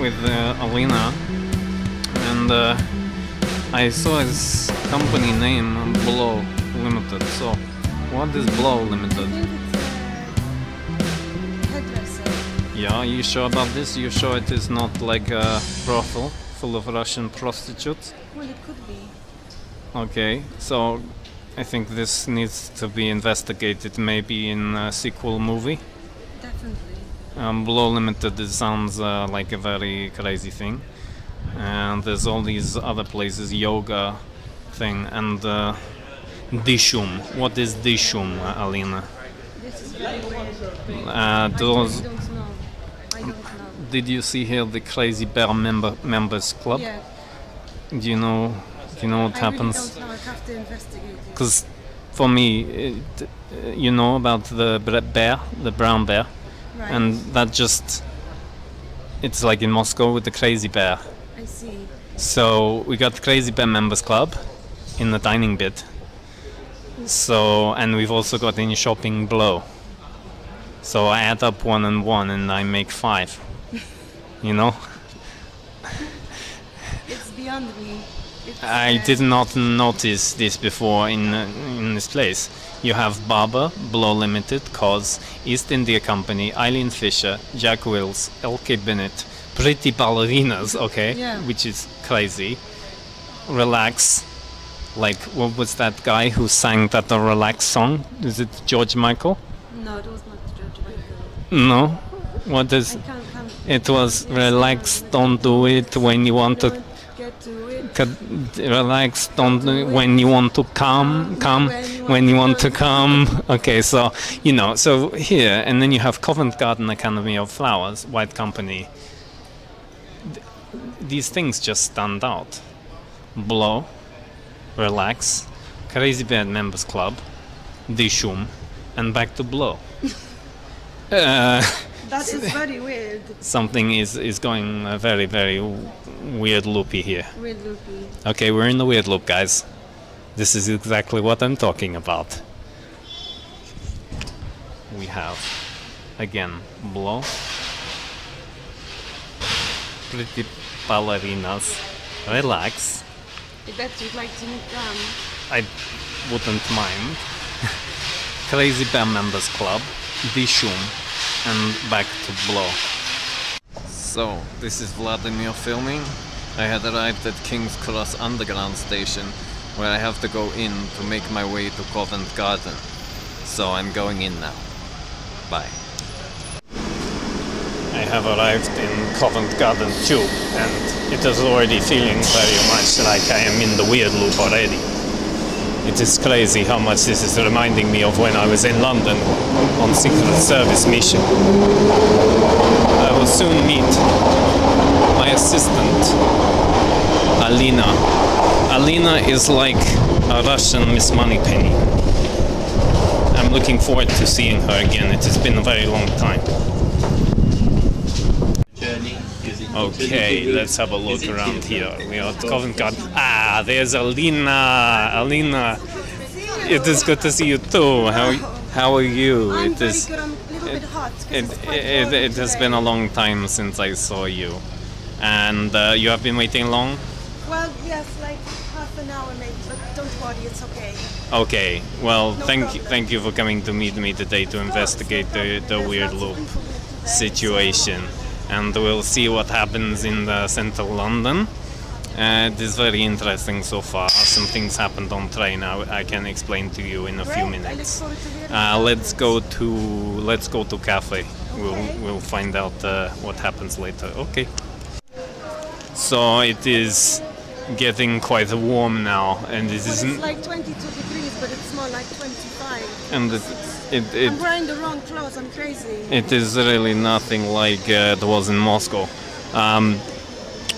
with Alina, and I saw his company name, Blow Limited. So, what is Blow Limited? I think it's a hairdresser. Yeah, you sure about this? You sure it is not like a brothel full of Russian prostitutes? Well, it could be. Okay, so I think this needs to be investigated, maybe in a sequel movie. Definitely. Blow Limited, it sounds like a very crazy thing. And there's all these other places, yoga thing, and Dishum. What is Dishum, Alina? This is very weird. Those. I don't know. I don't know. Did you see here the Crazy Bear members club? Yeah. Do you know what happens? I really don't know. I have to investigate it. Because for me, you know about the bear, the brown bear, Right. and that just, it's like in Moscow with the Crazy Bear. I see. So we got Crazy Bear members club in the dining bit. So, and we've also got in shopping Blow. So I add up 1 and 1 and I make 5. You know? It's beyond me. It's, I did not notice this before in this place. You have Barber, Blow Limited, Cos, East India Company, Eileen Fisher, Jack Wills, L.K. Bennett, Pretty Ballerinas, okay, Yeah. which is crazy. Relax, like what was that guy who sang that Relax song? Is it George Michael? No, it was not George Michael. No. What is? I can't come. It was relax, don't do it when you want to. Don't get to it. Relax, don't do it when you want to come when you want to come. Okay, so so here, and then you have Covent Garden Academy of Flowers, White Company. These things just stand out. Blow, Relax, Crazy Bear Members Club, Dishum, and back to Blow. That is very weird. Something is going very, very weird loopy here. Weird loopy. Okay, we're in the weird loop, guys. This is exactly what I'm talking about. We have, again, Blow, Pretty Ballerinas, Relax. I bet you'd like to meet them. I wouldn't mind. Crazy Bear Members Club, Dishum, and back to Blow. So, this is Vladimir filming. I had arrived at King's Cross Underground Station, where I have to go in to make my way to Covent Garden. So I'm going in now. Bye. I have arrived in Covent Garden too, and it is already feeling very much like I am in the weird loop already. It is crazy how much this is reminding me of when I was in London on Secret Service mission. I will soon meet my assistant, Alina. Alina is like a Russian Miss Moneypenny. I'm looking forward to seeing her again. It has been a very long time. Okay, let's have a look around here. We are at Covent Garden. Ah, there's Alina. Alina, it is good to see you too. How are you? I'm It very is. good. I'm a little bit hot. 'Cause it's quite It warm has today. been a long time since I saw you, and you have been waiting long. Well, yes, like half an hour maybe, but don't worry, it's okay. Okay, well, No thank problem. you for coming to meet me today to investigate the weird loop situation, and we'll see what happens in the central London. It is very interesting so far. Some things happened on train. I can explain to you in a few Great, I look minutes. forward to hearing Let's go to cafe. We'll find out what happens later. Okay. So it is getting quite warm now, and it Well, isn't. it's like 22 degrees, but it's more like 25. And I'm wearing the wrong clothes, I'm crazy. it is really nothing like it was in Moscow.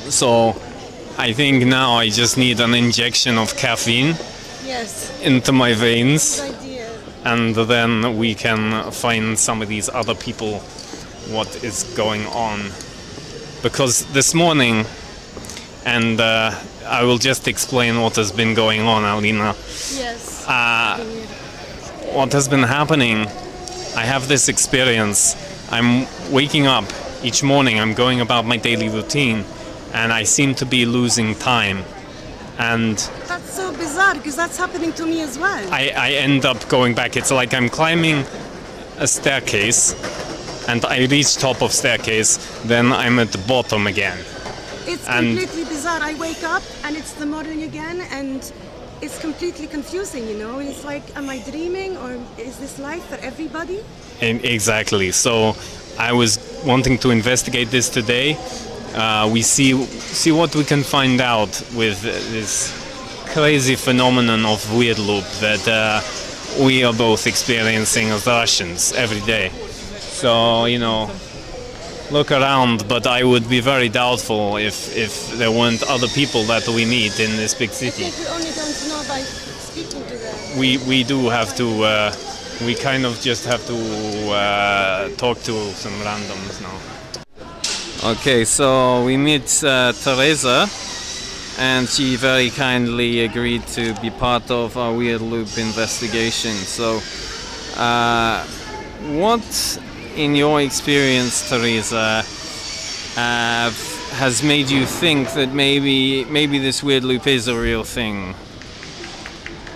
So I think now I just need an injection of caffeine Yes, into my veins, good idea. and then we can find some of these other people what is going on. Because this morning, and I will just explain what has been going on, Alina. Yes. What has been happening, I have this experience. I'm waking up each morning I'm going about my daily routine, and I seem to be losing time. And That's so bizarre because that's happening to me as well. I end up going back. It's like I'm climbing a staircase, and I reach top of staircase, then I'm at the bottom again. It's and- completely bizarre. I wake up and it's the morning again, and it's completely confusing, you know? It's like, am I dreaming, or is this life for everybody? Exactly. So I was wanting to investigate this today. We see what we can find out with this crazy phenomenon of WeirdLoop that we are both experiencing as Russians every day. So, you know, look around, but I would be very doubtful if there weren't other people that we meet in this big I city. think we only don't know by speaking to them. We do have to, we kind of just have to talk to some randoms now. Okay, so we meet Teresa, and she very kindly agreed to be part of our WeirdLoop investigation. So, what, in your experience, Teresa, has made you think that maybe this WeirdLoop is a real thing?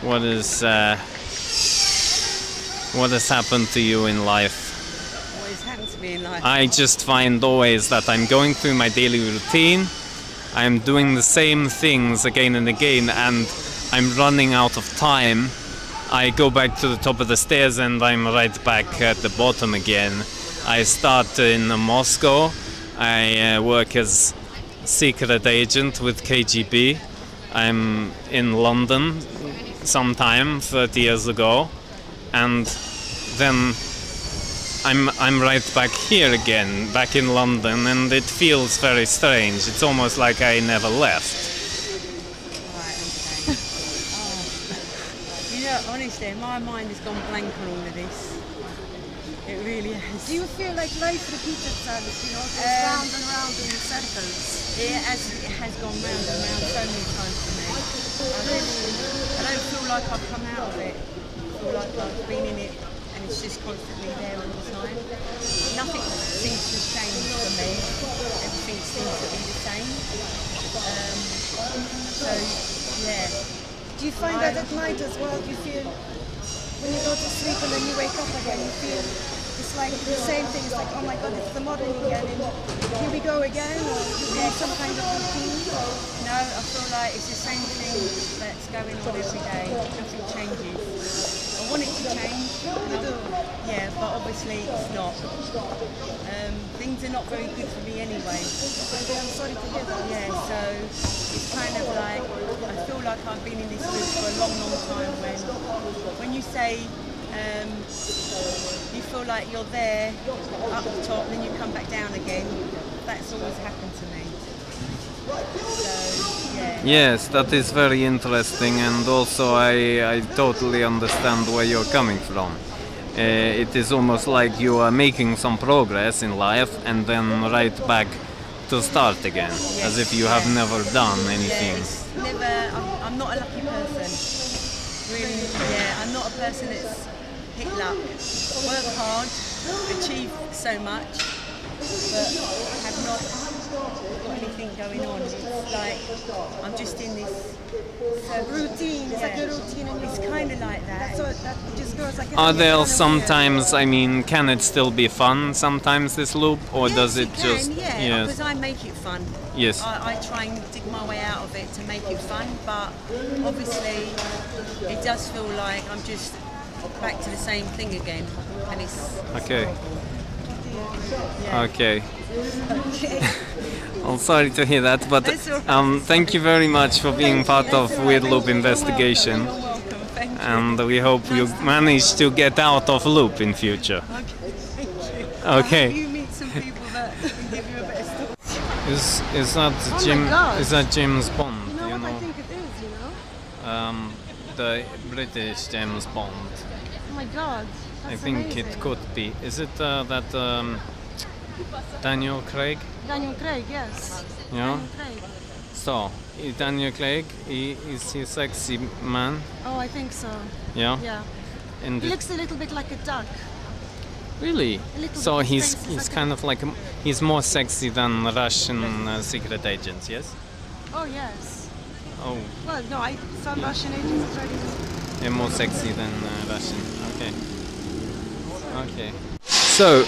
What has happened to you in life? I just find always that I'm going through my daily routine, I'm doing the same things again and again, and I'm running out of time. I go back to the top of the stairs and I'm right back at the bottom again. I start in Moscow. I work as secret agent with KGB. I'm in London sometime 30 years ago, and then I'm right back here again, back in London, and it feels very strange. It's almost like I never left. Right, okay. You know, honestly, my mind has gone blank on all of this. It really has. Do you feel like life repeats itself, you know, goes round and round in circles? It has gone round and round so many times for me. I don't feel like I've come out of it. I feel like I've been in it, and it's just constantly there all the time. Nothing seems to change for me. Everything seems to be the same. So, yeah. Do you find that at night as well? Do you feel, when you go to sleep and then you wake up again, you feel it's like the same thing? It's like, oh my god, it's the morning again, and here we go again? Or you do some kind of routine? No, I feel like it's the same thing that's going on every day. Nothing changes. I want it to change. Yeah, but obviously it's not. Things are not very good for me anyway. I'm sorry to hear that. Yeah, so it's kind of like, I feel like I've been in this loop for a long, long time when you say you feel like you're there up the top, then you come back down again. That's always happened to me. So, yeah. Yes, that is very interesting, and also I totally understand where you're coming from. It is almost like you are making some progress in life and then right back to start again, as if you have never done anything. Yeah, I'm not a lucky person. Really, yeah, I'm not a person that's hit luck. Work hard, achieve so much, but have not got anything going on. It's like I'm just in this Routine, it's like a routine. And it's kind of like that. so that just goes like. Are there sometimes, I mean, can it still be fun sometimes, this loop, or does it just... Yeah, because I make it fun. Yes. I try and dig my way out of it to make it fun, but obviously it does feel like I'm just back to the same thing again, and it's... Okay. Yeah. Okay. Okay. I'm sorry to hear that, but That's all right. thank you very much for being part of That's all right. WeirdLoop You're investigation, welcome. You're welcome. Thank you. and we hope you manage to get out of loop in future. Okay, thank you. Okay. I hope you meet some people that can give you a better story. Is that my Jim? God. Is that James Bond? You know what I think it is, you know? The British James Bond. Oh my god. That's I think amazing. it could be. Is it that Daniel Craig? Daniel Craig, yes. Yeah. Daniel Craig. So, Daniel Craig, is he a sexy man? Oh, I think so. Yeah. Yeah. And He looks a little bit like a duck. Really? A little So bit. he's His face is kind of like he's more sexy than Russian secret agents, yes? Oh yes. Oh, Well, no, some Russian agents try to. they're more sexy than Russian. Okay. Okay. So,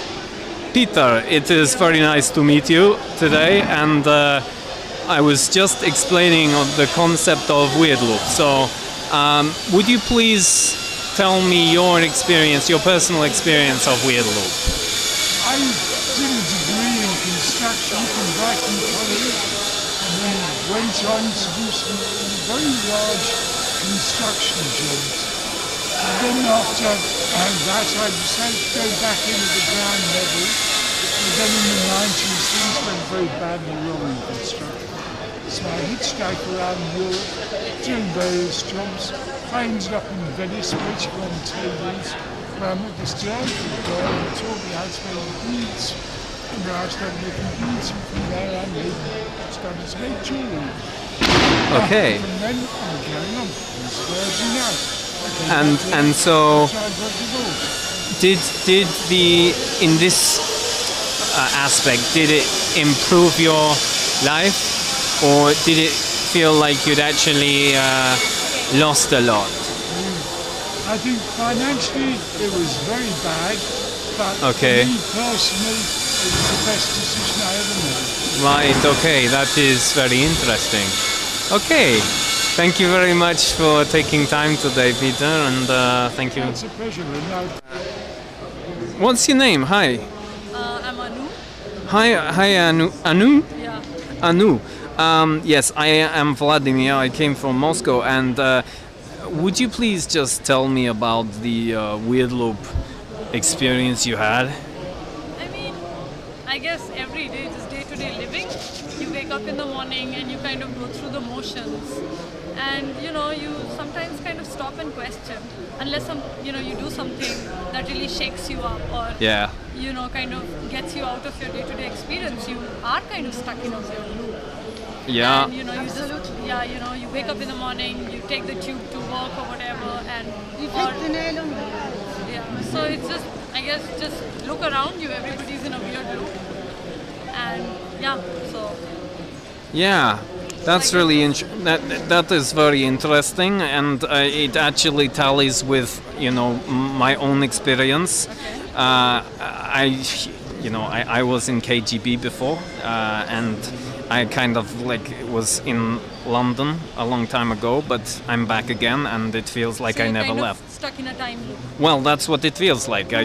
Peter, it is very nice to meet you today, and I was just explaining of the concept of WeirdLoop. So, would you please tell me your experience, your personal experience of WeirdLoop? I did a degree in construction from Brighton College and then went on to do some very large construction jobs. And then after that I decided to go back into the ground level. And then in the 90s things went very badly wrong in construction. So I hitchhiked around Europe doing various jobs. I ended up in Venice waiting on tables where I met this delightful girl who taught me how to make beads. And then I started making beads, and from there I started to make jewelry. Okay. And then I'm going on. That's where I do now. And so So I got divorced. did the in this aspect did it improve your life, or did it feel like you'd actually lost a lot? I think financially it was very bad, but Okay. for me personally it was the best decision I ever made. Right, okay, that is very interesting. Okay, thank you very much for taking time today, Peter, and thank you. It's a pleasure. And now What's your name? Hi. I'm Anu. Hi, Anu. Anu? Yeah. Anu. Yes, I am Vladimir. I came from Moscow, and would you please just tell me about the WeirdLoop experience you had? I mean, I guess every day, just day-to-day living, you wake up in the morning and you kind of go through the motions, and you sometimes kind of stop and question, unless you do something that really shakes you up or Yeah. kind of gets you out of your day-to-day experience. You are kind of stuck in a weird loop. Yeah. And you you wake up in the morning, you take the tube to work or whatever, and You've or- hit the nail on the head. yeah, so it's just, I guess, just look around you. Everybody's in a weird loop, and yeah, so Yeah, that's really that is very interesting, and it actually tallies with my own experience. I was in KGB before, and I kind of was in London a long time ago, but I'm back again, and it feels like so I you're never kind of left. stuck in a time loop. Well, that's what it feels like. I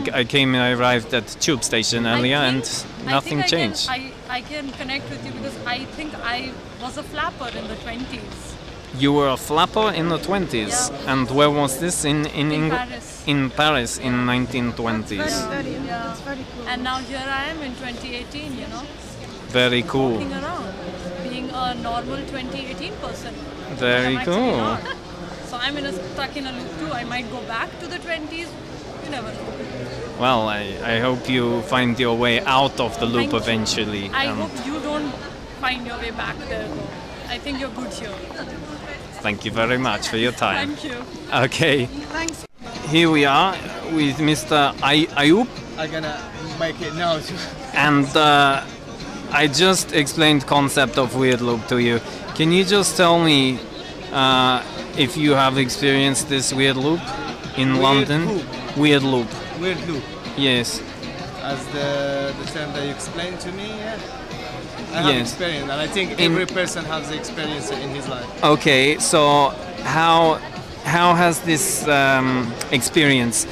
arrived at tube station earlier, and nothing changed. I can connect with you because I think I was a flapper in the 20s. You were a flapper in the 20s, Yeah. and where was this? In England? Paris. In Paris in 1920s. Very, Yeah. it's very cool. And now here I am in 2018, Very cool. walking around, being a normal 2018 person. Very I'm actually cool. not. So I'm stuck in a loop too. I might go back to the 20s. You never know. Well, I hope you find your way out of the loop Thank you. eventually. I and hope you don't find your way back there though. I think you're good here. Thank you very much for your time. Thank you. Okay, Thanks. here we are with Mr. Ayub, I'm gonna make it now too. and I just explained concept of WeirdLoop to you. Can you just tell me if you have experienced this WeirdLoop in London? WeirdLoop. Weird loop. Yes. As the term that you explained to me, yeah. I have Yes. experience, and I think every person has the experience in his life. Okay, so how has this experience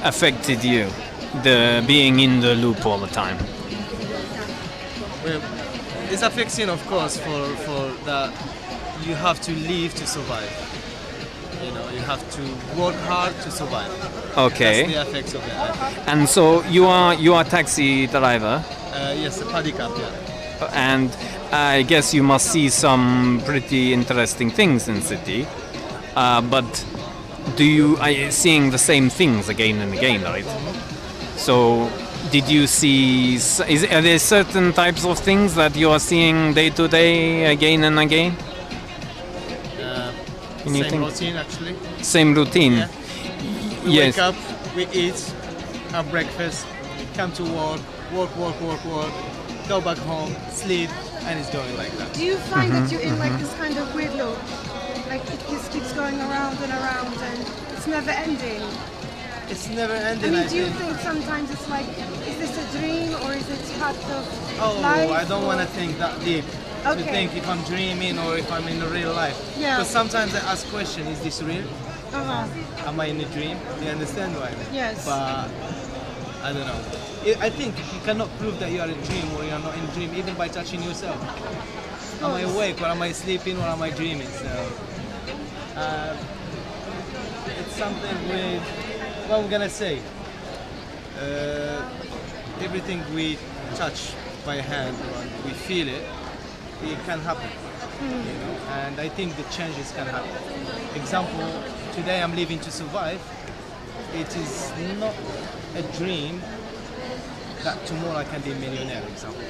affected you? The being in the loop all the time. Well, it's affecting, of course, for that you have to live to survive. You have to work hard to survive. Okay. That's the effects of it. I think. And so you are a taxi driver, Yes, a paddy cup, yeah. and I guess you must see some pretty interesting things in city. But are you seeing the same things again and again, right? So did you see? Are there certain types of things that you are seeing day to day, again and again? Can you Same think? routine, actually. Same routine. Yeah. We Yes. wake up, we eat, have breakfast, come to work, work, go back home, sleep, and it's going like that. Do you find that you're in like this kind of weird loop? Like it just keeps going around and around and it's never ending? It's never I ending. mean, do you think sometimes it's like, is this a dream or is it part of life? I don't or- want to think that deep. To Okay. think if I'm dreaming or if I'm in the real life. Yeah. Because sometimes I ask question, is this real? Uh-huh. Am I in a dream? You understand what I mean? Yes. But I don't know. I think you cannot prove that you are in a dream or you are not in a dream even by touching yourself. Am I awake or am I sleeping or am I dreaming? So it's something with, what I'm gonna say, everything we touch by hand or we feel it, it can happen. You know, and I think the changes can happen. Example, today I'm living to survive. It is not a dream that tomorrow I can be a millionaire, example.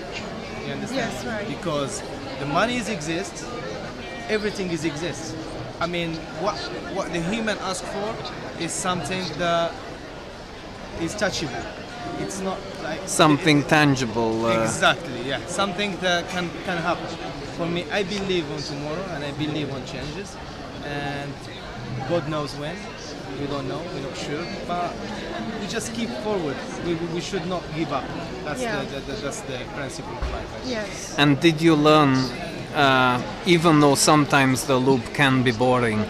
You understand? Yes, right. Because the money exists, everything exists. I mean, what the human asks for is something that is touchable. It's not like Something tangible. Exactly, yeah. Something that can happen. For me, I believe on tomorrow and I believe on changes. And God knows when. We don't know, we're not sure. But we just keep forward. We should not give up. That's that's the principle of life. I think. Yes. And did you learn, even though sometimes the loop can be boring,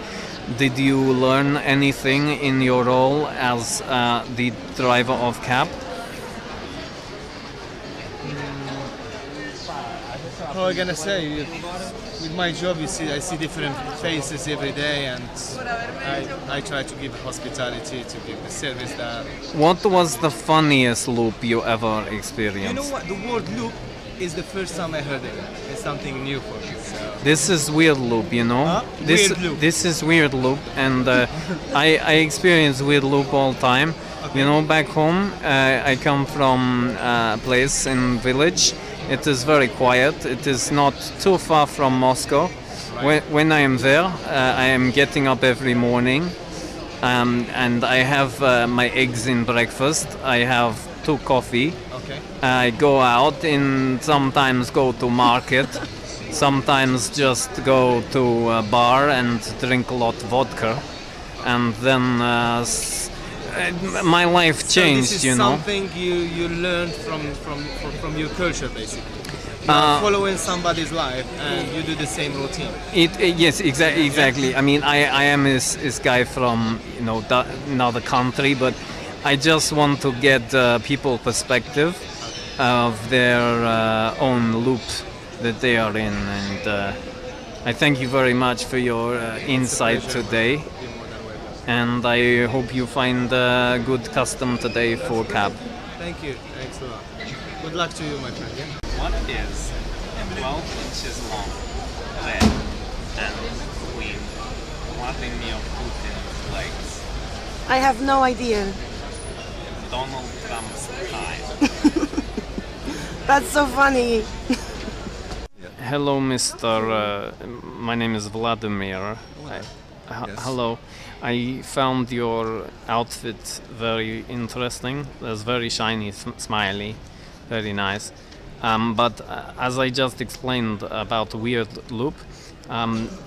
did you learn anything in your role as the driver of cab? What am I gonna say? With my job, you see, I see different faces every day, and I try to give hospitality, to give the service that. What was the funniest loop you ever experienced? You know what? The word loop is the first time I heard it. It's something new for me. So. This is WeirdLoop, you know. Huh? WeirdLoop. This is WeirdLoop, and I experience WeirdLoop all time. Okay. You know, back home, I come from a place in village. It is very quiet. It is not too far from Moscow. Right. When I am there, I am getting up every morning, and I have my eggs in breakfast. I have 2 coffee. Okay. I go out and sometimes go to market, sometimes just go to a bar and drink a lot of vodka, and then my life changed. So this is you know. something you learned from your culture, basically. You are following somebody's life and you do the same routine. Yes, exactly. I mean, I am this guy from another country, but I just want to get people perspective of their own loop that they are in, and I thank you very much for your insight today. You're more than welcome. And I hope you find a good custom today for cab. Thank you. Thanks a lot. Good luck to you, my friend. Yeah? What is a 12 inches long, red, and queen Vladimir Putin's legs? I have no idea. Donald Trump's tie. That's so funny. Hello, Mr. My name is Vladimir. Hello. I found your outfit very interesting. It's very shiny, smiley, very nice. But as I just explained about WeirdLoop,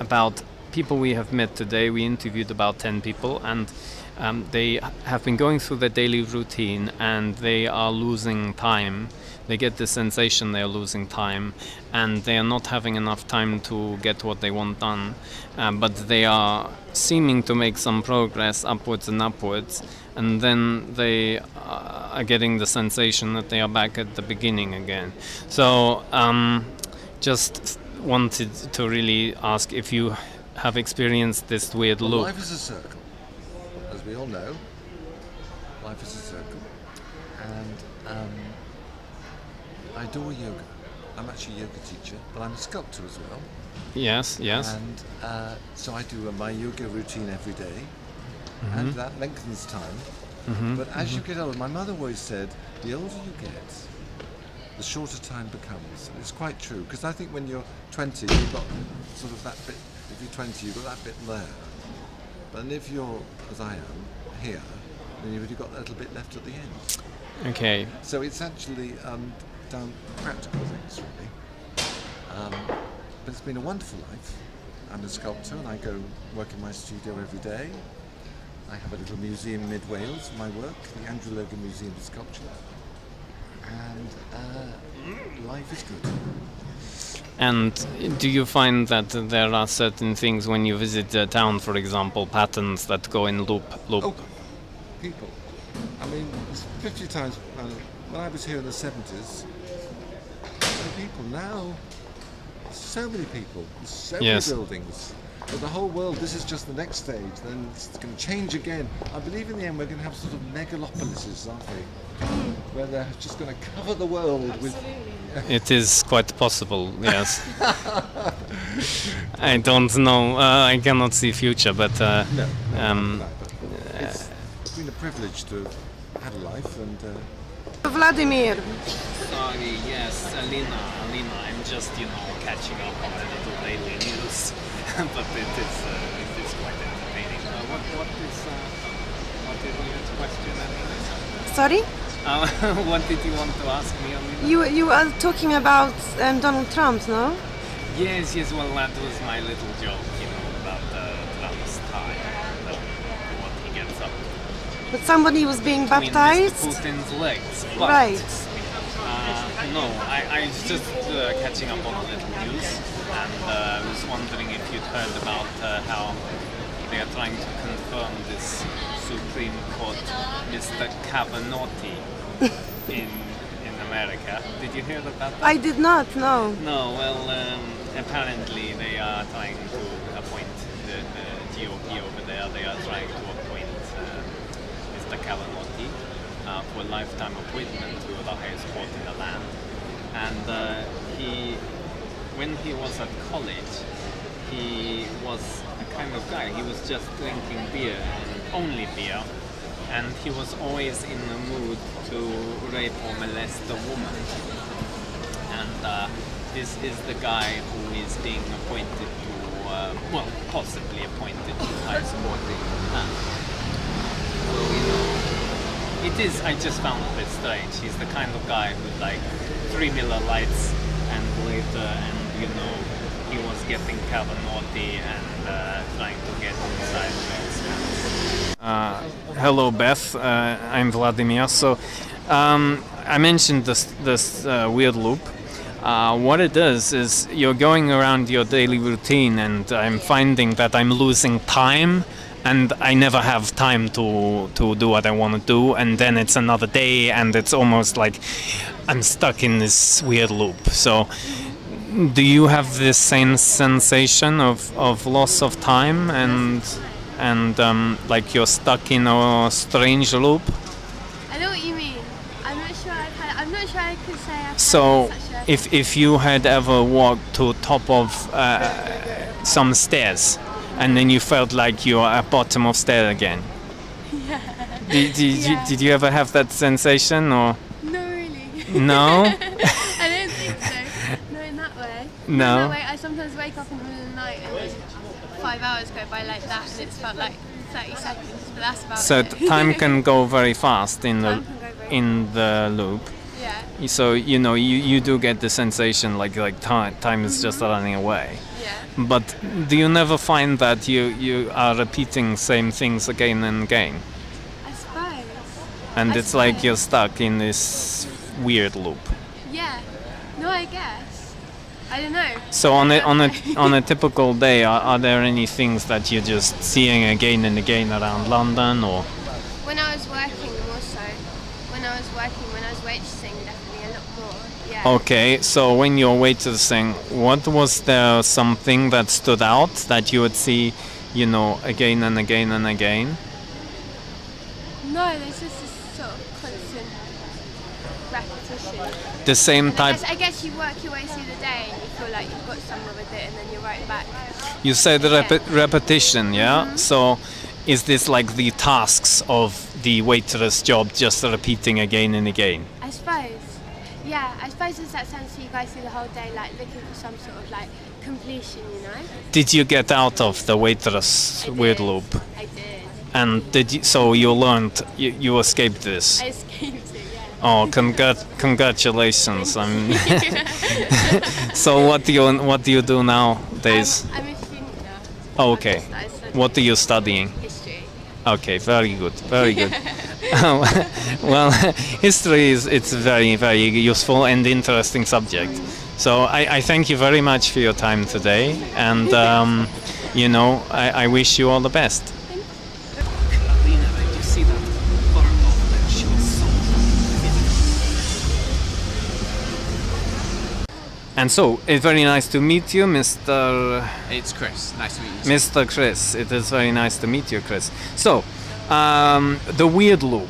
about people we have met today, we interviewed about 10 people, and they have been going through their daily routine and they are losing time. They get the sensation they are losing time, and they are not having enough time to get what they want done, but they are seeming to make some progress upwards and upwards, and then they are getting the sensation that they are back at the beginning again. So just wanted to really ask if you have experienced this weird loop. Life is a circle, as we all know. Life is a circle, and I adore yoga. I'm actually a yoga teacher, but I'm a sculptor as well. Yes. And so I do my yoga routine every day, and that lengthens time. But as you get older, my mother always said, the older you get, the shorter time becomes. And it's quite true, because I think when you're 20, you've got sort of that bit. If you're 20, you've got that bit there. But if you're, as I am, here, then you've only got a little bit left at the end. Okay. So it's actually down practical things, really. But it's been a wonderful life. I'm a sculptor and I go work in my studio every day. I have a little museum in Mid-Wales for my work, the Andrew Logan Museum of Sculpture. And life is good. And do you find that there are certain things when you visit a town, for example, patterns that go in loop? Oh, people. I mean, 50 times, when I was here in the 70s, people now, so many people, so many buildings. But the whole world, this is just the next stage, then it's going to change again. I believe in the end we're going to have sort of megalopolises, aren't we? Where they're just going to cover the world with... It is quite possible, yes. I don't know, I cannot see future, but... No, it's been a privilege to have had a life and... Vladimir. Sorry, yes, Alina, I'm just, catching up on a little daily news, but it is quite entertaining. What is your question, Alina? Sorry? What did you want to ask me, Alina? You are talking about Donald Trump, no? Yes, well, that was my little joke, about Trump's tie, what he gets up to. But somebody was being baptized? Putin's legs. But, right. No, I was just catching up on a little news, and I was wondering if you'd heard about how they are trying to confirm this Supreme Court Mr. Kavanaugh in America. Did you hear about that? I did not, no. No, well, apparently they are trying to appoint the GOP over there. They are trying to appoint Mr. Kavanaugh for a lifetime appointment to the highest court in the land. And when he was at college, he was a kind of guy. He was just drinking beer and only beer. And he was always in the mood to rape or molest a woman. And this is the guy who is being appointed to, possibly appointed to the highest court in the land. So, it is, I just found it a bit strange. He's the kind of guy who, like, 3 Miller Lights and later, and, he was getting Kavanaugh and trying to get inside men's pants. Hello, Beth. I'm Vladimir. So, I mentioned this WeirdLoop. What it is you're going around your daily routine, and I'm finding that I'm losing time. And I never have time to do what I want to do, and then it's another day, and it's almost like I'm stuck in this weird loop. So, do you have this same sensation of loss of time and like you're stuck in a strange loop? I know what you mean. I'm not sure I could say I've So, had such a... if you had ever walked to top of some stairs, and then you felt like you're at bottom of stair again. Yeah. Did you ever have that sensation, or? No, really. No? I don't think so. No, in that way. No. In that way, I sometimes wake up in the middle of the night and then 5 hours go by like that, and it's felt like 30 seconds, but that's about So it. time can go very fast in Time can go very in the loop. Yeah. So you do get the sensation like time is just running away. Yeah. But do you never find that you are repeating same things again and again? I suppose. And I it's like suppose. you're stuck in this weird loop. Yeah. No, I guess. I don't know. So on a typical day, are there any things that you're just seeing again and again around London, or? When I was working, more so. When I was waitressing, definitely a lot more. Yeah. Okay, so when you're waitressing, what was there something that stood out that you would see, again and again and again? No, there's just this sort of constant repetition. The same type. I guess you work your way through the day and you feel like you've got somewhere with it, and then you're right back. You said repetition, yeah? Mm-hmm. So is this like the tasks of the waitress job just repeating again and again? I suppose. Yeah, I suppose it's that sense that you go through the whole day like looking for some sort of like completion, Did you get out of the waitress I weird did. loop? I did. And so you learned, you escaped this. I escaped it, yeah. Oh, congratulations! So what do you do nowadays? I'm a student now. Oh, okay. I study What are you studying? history. Okay, very good, very good. Well, history it's a very, very useful and interesting subject. So I thank you very much for your time today, and I wish you all the best. Alina, did you see that photo that she was so And so, it's very nice to meet you, Mr. It's Chris. Nice to meet you. Mr. Chris. It is very nice to meet you, Chris. So, the WeirdLoop.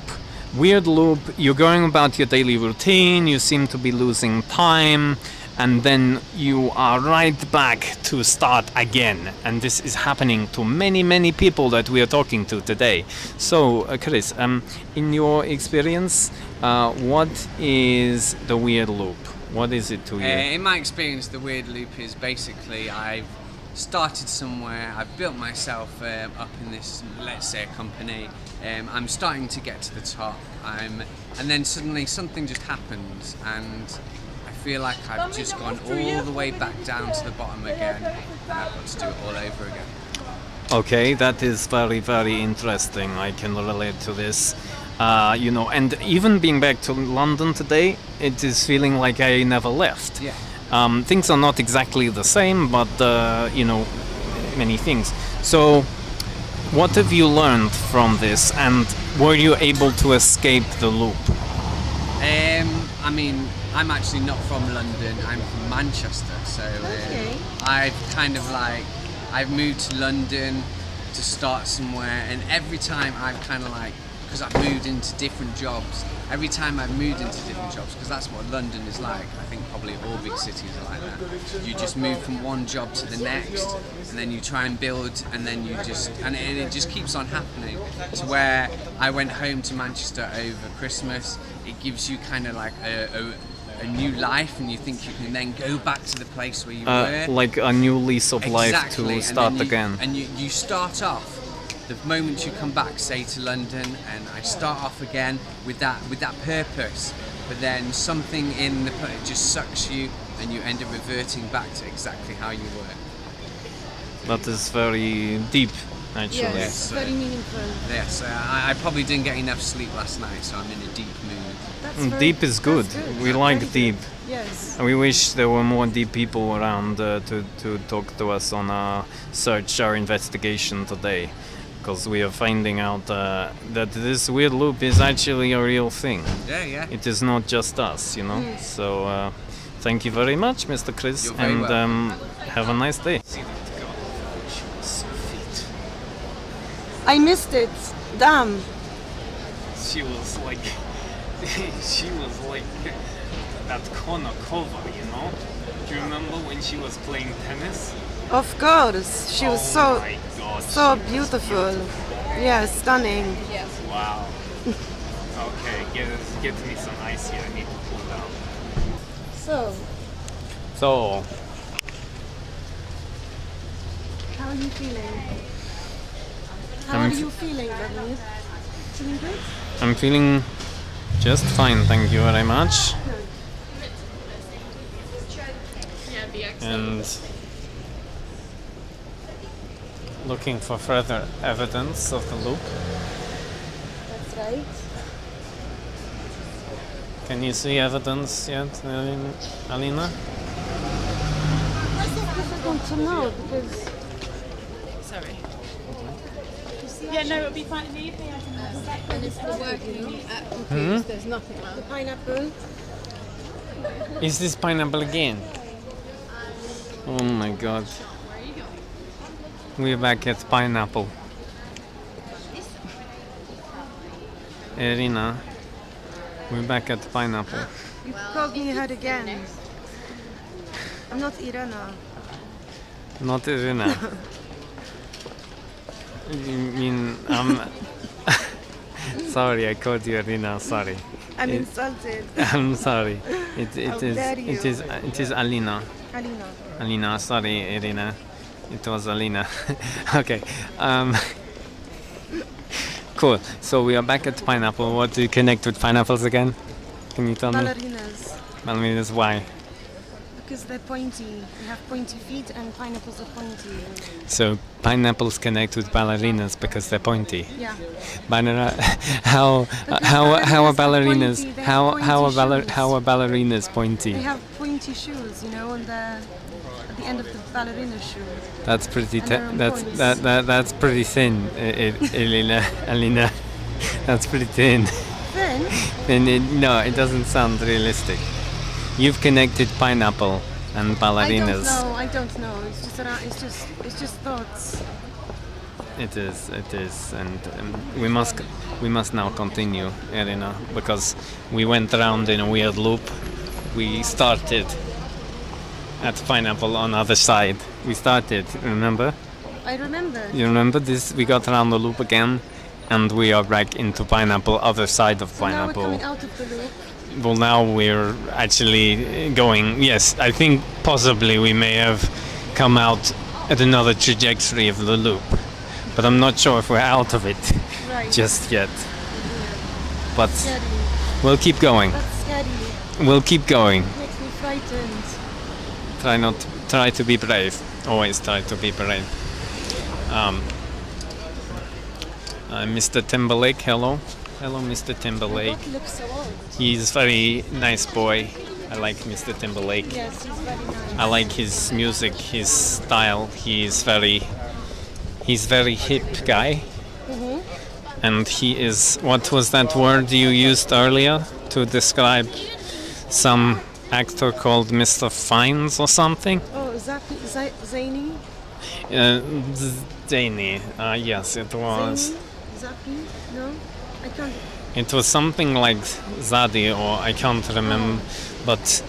WeirdLoop, you're going about your daily routine, you seem to be losing time, and then you are right back to start again. And this is happening to many, many people that we are talking to today. So, Chris, in your experience, what is the WeirdLoop? What is it to you? In my experience, the WeirdLoop is basically I've started somewhere, I've built myself up in this, let's say, a company. I'm starting to get to the top, and then suddenly something just happens, and I feel like I've just gone all the way back down to the bottom again, and I've got to do it all over again. Okay, that is very, very interesting. I can relate to this. And even being back to London today, it is feeling like I never left. Yeah. Things are not exactly the same, but many things. So, what have you learned from this, and were you able to escape the loop? I mean, I'm actually not from London. I'm from Manchester, so I've moved to London to start somewhere, and every time I've kind of like, because I've moved into different jobs, because that's what London is like. I think probably all big cities are like that. You just move from one job to the next, and then you try and build, and then it just keeps on happening. To where I went home to Manchester over Christmas, it gives you kind of like a new life, and you think you can then go back to the place where you were. Like a new lease of life Exactly. to start again. And you start off, the moment you come back, say to London, and I start off again with that purpose, but then something in the it just sucks you, and you end up reverting back to exactly how you were. That is very deep, actually. Yes, very meaningful. Yes, I probably didn't get enough sleep last night, so I'm in a deep mood. Deep is good. We like deep. Yes. And we wish there were more deep people around to talk to us on our search, our investigation today. Because we are finding out that this WeirdLoop is actually a real thing. Yeah. It is not just us, Yes. So thank you very much, Mr. Chris, You're very and welcome. have a nice day. I missed it. Damn. She was like that corner cover, Do you remember when she was playing tennis? Of course. She was so my God, so she was beautiful. Yeah, stunning. Wow. Okay, get me some ice here. I need to cool down. So, How are you feeling? How I'm are you feeling, Vladimir? Feeling good? I'm feeling just fine, thank you very much. And looking for further evidence of the loop. That's right. Can you see evidence yet, Alina? That's difficult to know because Sorry. Yeah, no, it'll be fine in the evening. I can have that. And if we're working at Cookies, there's nothing the around. pineapple. Is this pineapple again? Oh my God. We're back at pineapple. Irina, we're back at pineapple. You called me out again. I'm not Irina. Not Irina. You mean sorry, I called you Irina. Sorry. I'm insulted. I'm sorry. It dare you. is Alina. Alina. Alina. Sorry, Irina. It was Alina. Okay. Cool. So we are back at pineapple. What do you connect with pineapples again? Can you tell me? Ballerinas, Ballerinas, why? because they're pointy. They have pointy feet, and pineapples are pointy. So pineapples connect with ballerinas because they're pointy. Yeah. Ballerina, how are ballerinas? Pointy, they How have how are pointy shoes. how are ballerinas pointy? They have pointy shoes, you know, on at the end of the ballerina shoe. That's pretty. And they're on That's points. that's pretty thin, Alina. That's pretty thin. Then And no, it doesn't sound realistic. You've connected pineapple and ballerinas. I don't know. It's just around, it's just thoughts. It is, and we must now continue, Elena, because we went around in a weird loop. We started at pineapple on other side. We started, remember? I remember. You remember this? We got around the loop again, and we are back into pineapple, other side of So now we're pineapple. coming out of the loop. Well, now we're actually going. Yes, I think possibly we may have come out at another trajectory of the loop, but I'm not sure if we're out of it Right. just yet. But Scary. we'll keep going. That's scary. We'll keep going. Makes me frightened. Try to be brave. Always try to be brave. Mr. Timberlake, hello. Hello, Mr. Timberlake. He looks so old. He's very nice boy. I like Mr. Timberlake. Yes, he's very nice. I like his music, his style. He's very hip guy. Mhm. And he is. What was that word you used earlier to describe some actor called Mr. Fines or something? Oh, Zany? Zany. Yes, it was. Zany? Zappy? No? I can't. It was something like Zadi, or I can't remember, but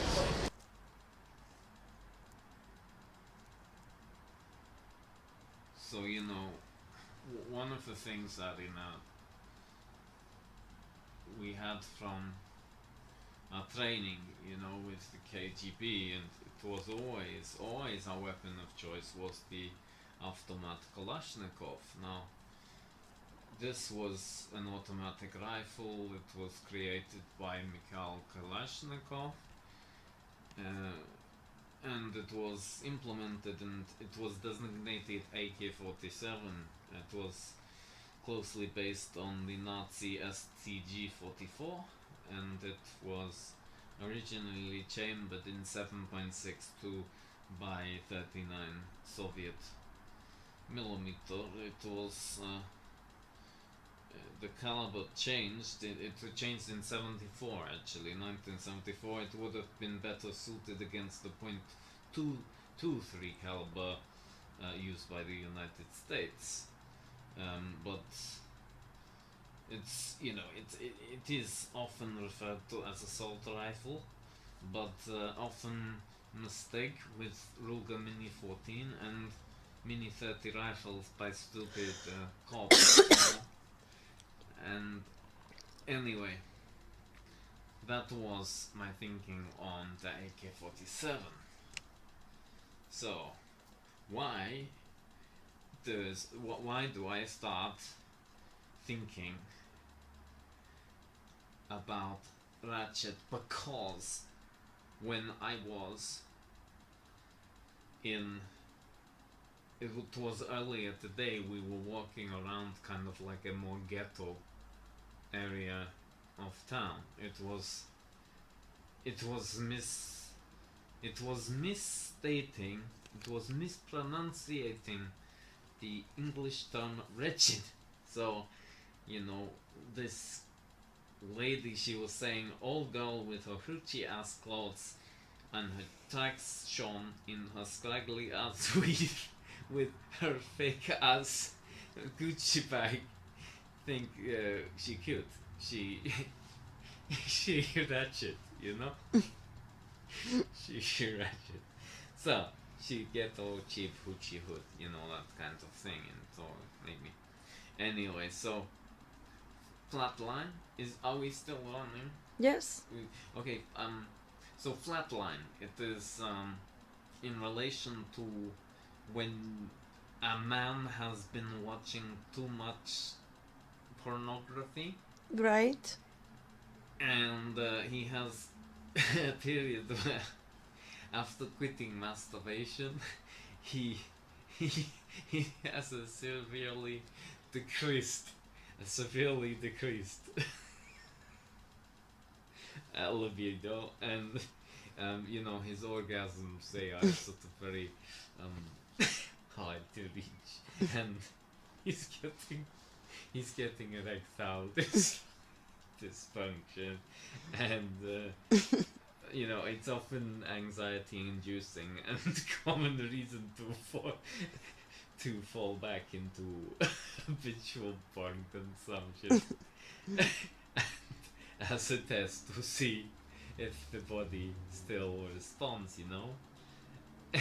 so one of the things that we had from our training, with the KGB, and it was always our weapon of choice was the automat Kalashnikov. Now, this was an automatic rifle. It was created by Mikhail Kalashnikov, and it was implemented, and it was designated AK-47. It was closely based on the Nazi STG-44, and it was originally chambered in 7.62 by 39 Soviet millimeter. It was the caliber changed. It changed in 74, actually, 1974. It would have been better suited against the .223 caliber used by the United States. But it's it is often referred to as assault rifle, but often mistake with Ruger Mini 14 and Mini 30 rifles by stupid cops. And anyway, that was my thinking on the AK-47. So why do I start thinking about Ratchet? Because when I was it was earlier today, we were walking around kind of like a more ghetto area of town. It was mispronunciating the English term wretched. So, this lady, she was saying old girl with her hoochie ass clothes and her tracks shown in her scraggly ass weave with her fake ass Gucci bag. Think she cute. She ratchet, she ratchet. So she get all cheap hoochie hood, that kind of thing, and so maybe. Anyway, so Flatline are we still running? Yes. Okay. So Flatline, it is in relation to when a man has been watching too much pornography, Right. and he has a period where, after quitting masturbation, he he has a severely decreased libido, and you know, his orgasms, they are sort of very hard to reach, and he's getting erectile dysfunction, and you know, it's often anxiety inducing and common reason to fall back into habitual porn consumption as a test to see if the body still responds, you know.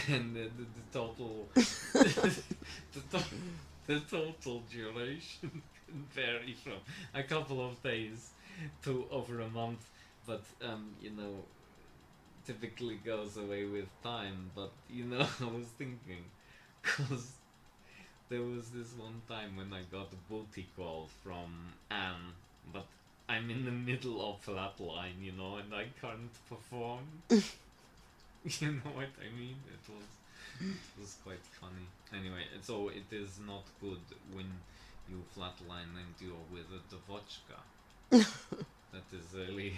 And the total the total duration can vary from a couple of days to over a month, but you know, typically goes away with time. But you know, I was thinking, cause there was this one time when I got a booty call from Anne, but I'm in the middle of flatline, you know, and I can't perform. You know what I mean? It was quite funny. Anyway, so it is not good when you flatline and deal with the vodka. That is really,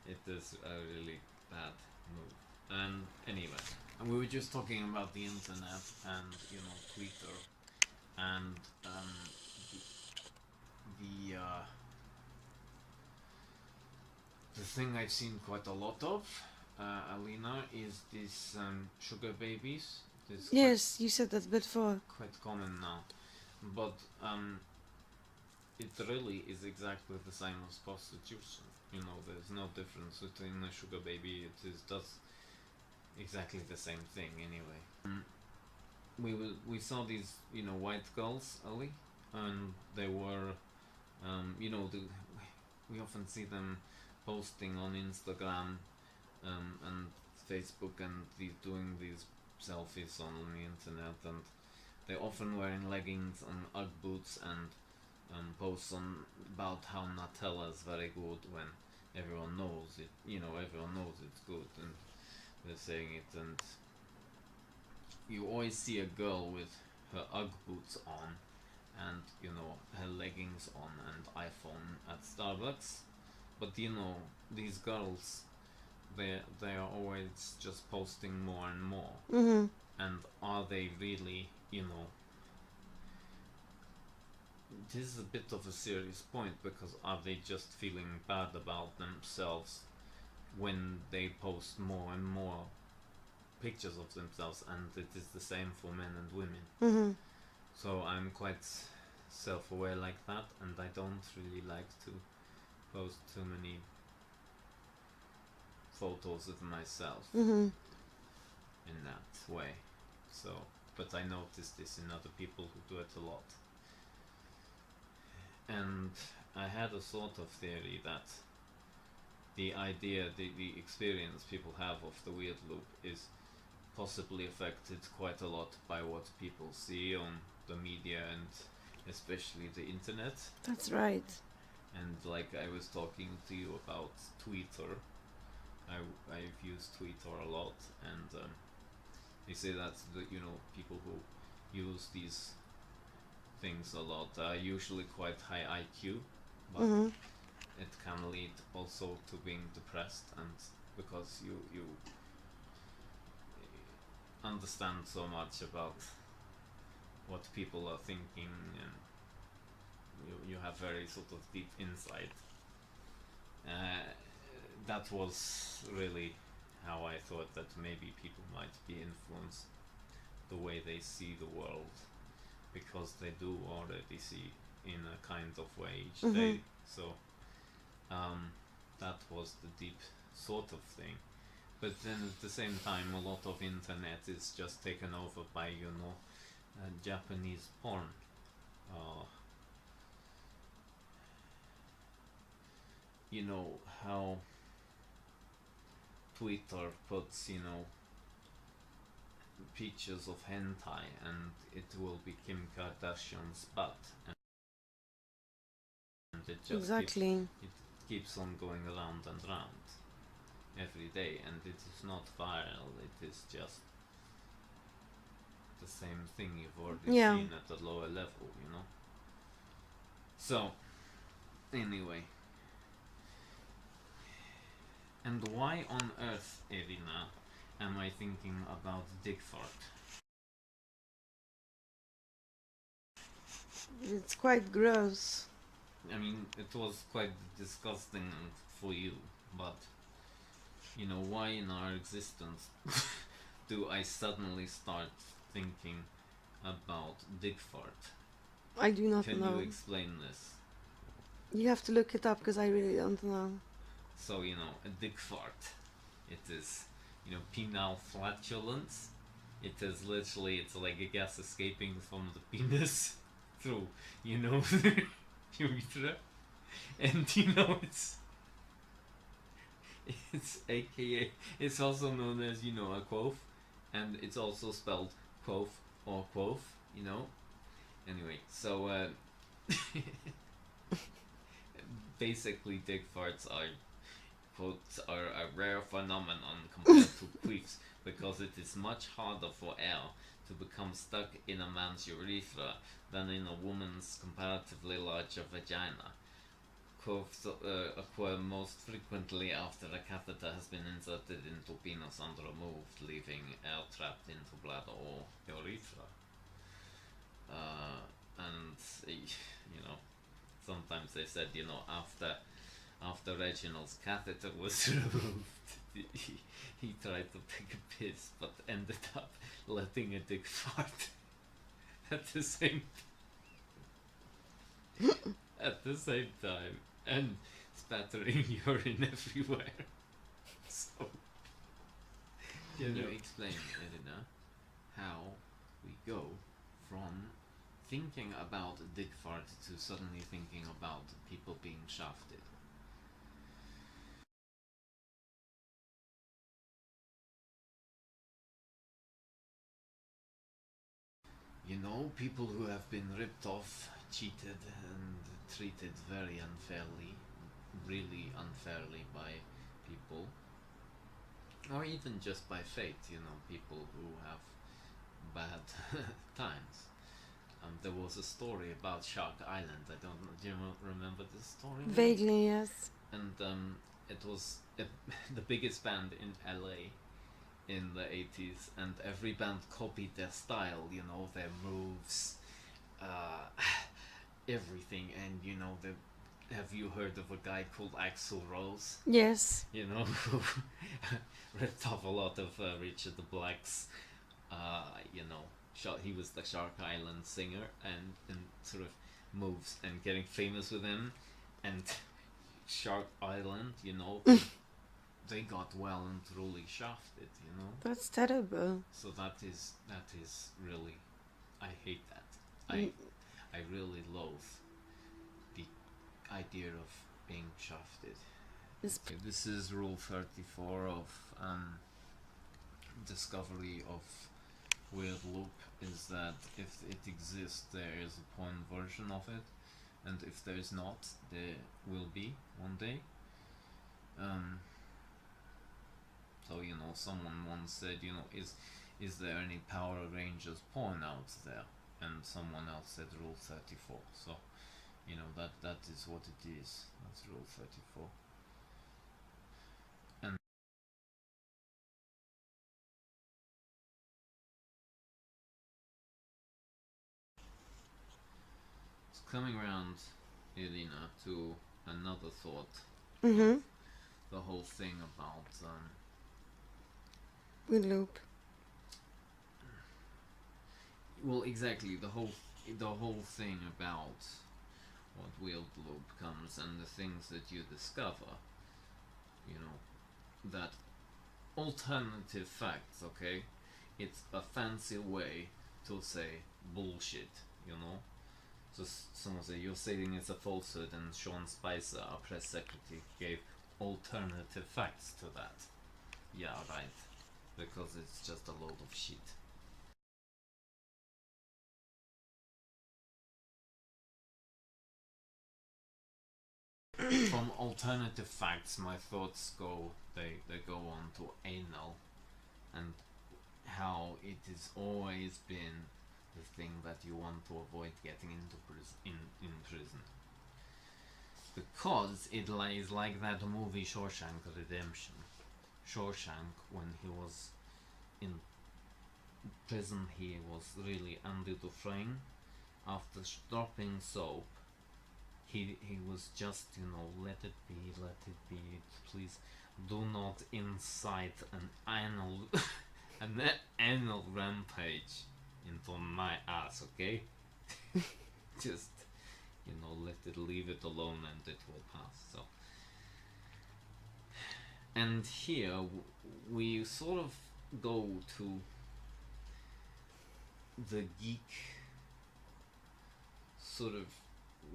it is a really bad move. And anyway, and we were just talking about the internet and, you know, Twitter, and the thing I've seen quite a lot of, Alina, is these sugar babies. Yes, you said that before. Quite common now, but it really is exactly the same as prostitution. You know, there's no difference between a sugar baby. Does exactly the same thing anyway. We saw these, you know, white girls, Ali, and they were, you know, we often see them posting on Instagram and Facebook, and doing these selfies on the internet, and they're often wearing leggings and Ugg boots, and posts on about how Nutella is very good when everyone knows it. You know, everyone knows it's good, and they're saying it. And you always see a girl with her Ugg boots on, and you know, her leggings on, and iPhone at Starbucks. But you know, these girls, they are always just posting more and more. Mm-hmm. And are they really, you know, this is a bit of a serious point, because are they just feeling bad about themselves when they post more and more pictures of themselves? And it is the same for men and women. Mm-hmm. So I'm quite self-aware like that, and I don't really like to post too many photos of myself Mm-hmm. in that way. So, but I notice this in other people who do it a lot. And I had a sort of theory that the idea, the experience people have of the weird loop is possibly affected quite a lot by what people see on the media, and especially the internet. That's right. And like I was talking to you about Twitter, I've used Twitter a lot, and they say that you know, people who use these things a lot are usually quite high IQ, but Mm-hmm. it can lead also to being depressed, and because you understand so much about what people are thinking, and you have very sort of deep insight. That was really how I thought that maybe people might be influenced the way they see the world, because they do already see in a kind of way each Mm-hmm. day. So that was the deep sort of thing. But then at the same time, a lot of internet is just taken over by, you know, Japanese porn. You know how Twitter puts, you know, pictures of hentai, and it will be Kim Kardashian's butt, and It just Exactly. it keeps on going round and round every day, and it is not viral. It is just the same thing you've already Yeah. seen at a lower level, you know. So, anyway, and why on earth, Irina, am I thinking about Bigfoot? It's quite gross. I mean, it was quite disgusting for you, but you know, why in our existence do I suddenly start thinking about Bigfoot? I do not Can know. you explain this? You have to look it up because I really don't know. So, you know, a Bigfoot, it is, you know, penile flatulence. It is literally, it's like a gas escaping from the penis through, you know, the urethra. And, you know, it's aka, it's also known as, you know, a quoth. And it's also spelled quoth or quoth, you know. Anyway, so, basically dick farts are, quotes, are a rare phenomenon compared to queefs because it is much harder for air to become stuck in a man's urethra than in a woman's comparatively larger vagina. Quoths occur most frequently after a catheter has been inserted into penis and removed, leaving air trapped into bladder or urethra. And you know, sometimes they said, you know, after Reginald's catheter was removed, he tried to take a piss, but ended up letting a dick fart at the same time, and spattering urine everywhere. So, can you explain, Irina, how we go from thinking about dick fart to suddenly thinking about people being shafted? You know, people who have been ripped off, cheated, and treated very unfairly, really unfairly by people, or even just by fate, you know, people who have bad times. There was a story about Shark Island. I don't know. Do you remember this story? Vaguely, yes. And it was the biggest band in LA in the 80s, and every band copied their style, you know, their moves, everything. And you know, have you heard of a guy called Axl Rose? Yes. You know, who ripped off a lot of Richard the Black's, you know, he was the Shark Island singer, and sort of moves and getting famous with him. And Shark Island, you know, they got well and truly shafted, you know. That's terrible. So that is really, I hate that. I really loathe the idea of being shafted. Okay, this is rule 34 of discovery of WeirdLoop, is that if it exists, there is a porn version of it, and if there is not, there will be one day. So, you know, someone once said, you know, is there any Power Rangers porn out there? And someone else said rule 34. So, you know, that is what it is. That's rule 34. And it's coming around, Irina, to another thought. Mm-hmm. The whole thing about WeirdLoop. well, exactly, the whole thing about what WeirdLoop comes and the things that you discover, you know, that alternative facts, okay, it's a fancy way to say bullshit, you know. So someone say you're saying it's a falsehood, and Sean Spicer, our press secretary, gave alternative facts to that. Yeah, right, because it's just a load of shit. from alternative facts, my thoughts go on to anal, and how it has always been the thing that you want to avoid getting into in prison. Because it lies like that movie Shawshank Redemption. Shawshank, when he was in prison, he was really under the frame. After dropping soap, he was just, let it be, please do not incite an anal rampage into my ass, okay? Just, leave it alone and it will pass. So, and here we sort of go to the geek sort of,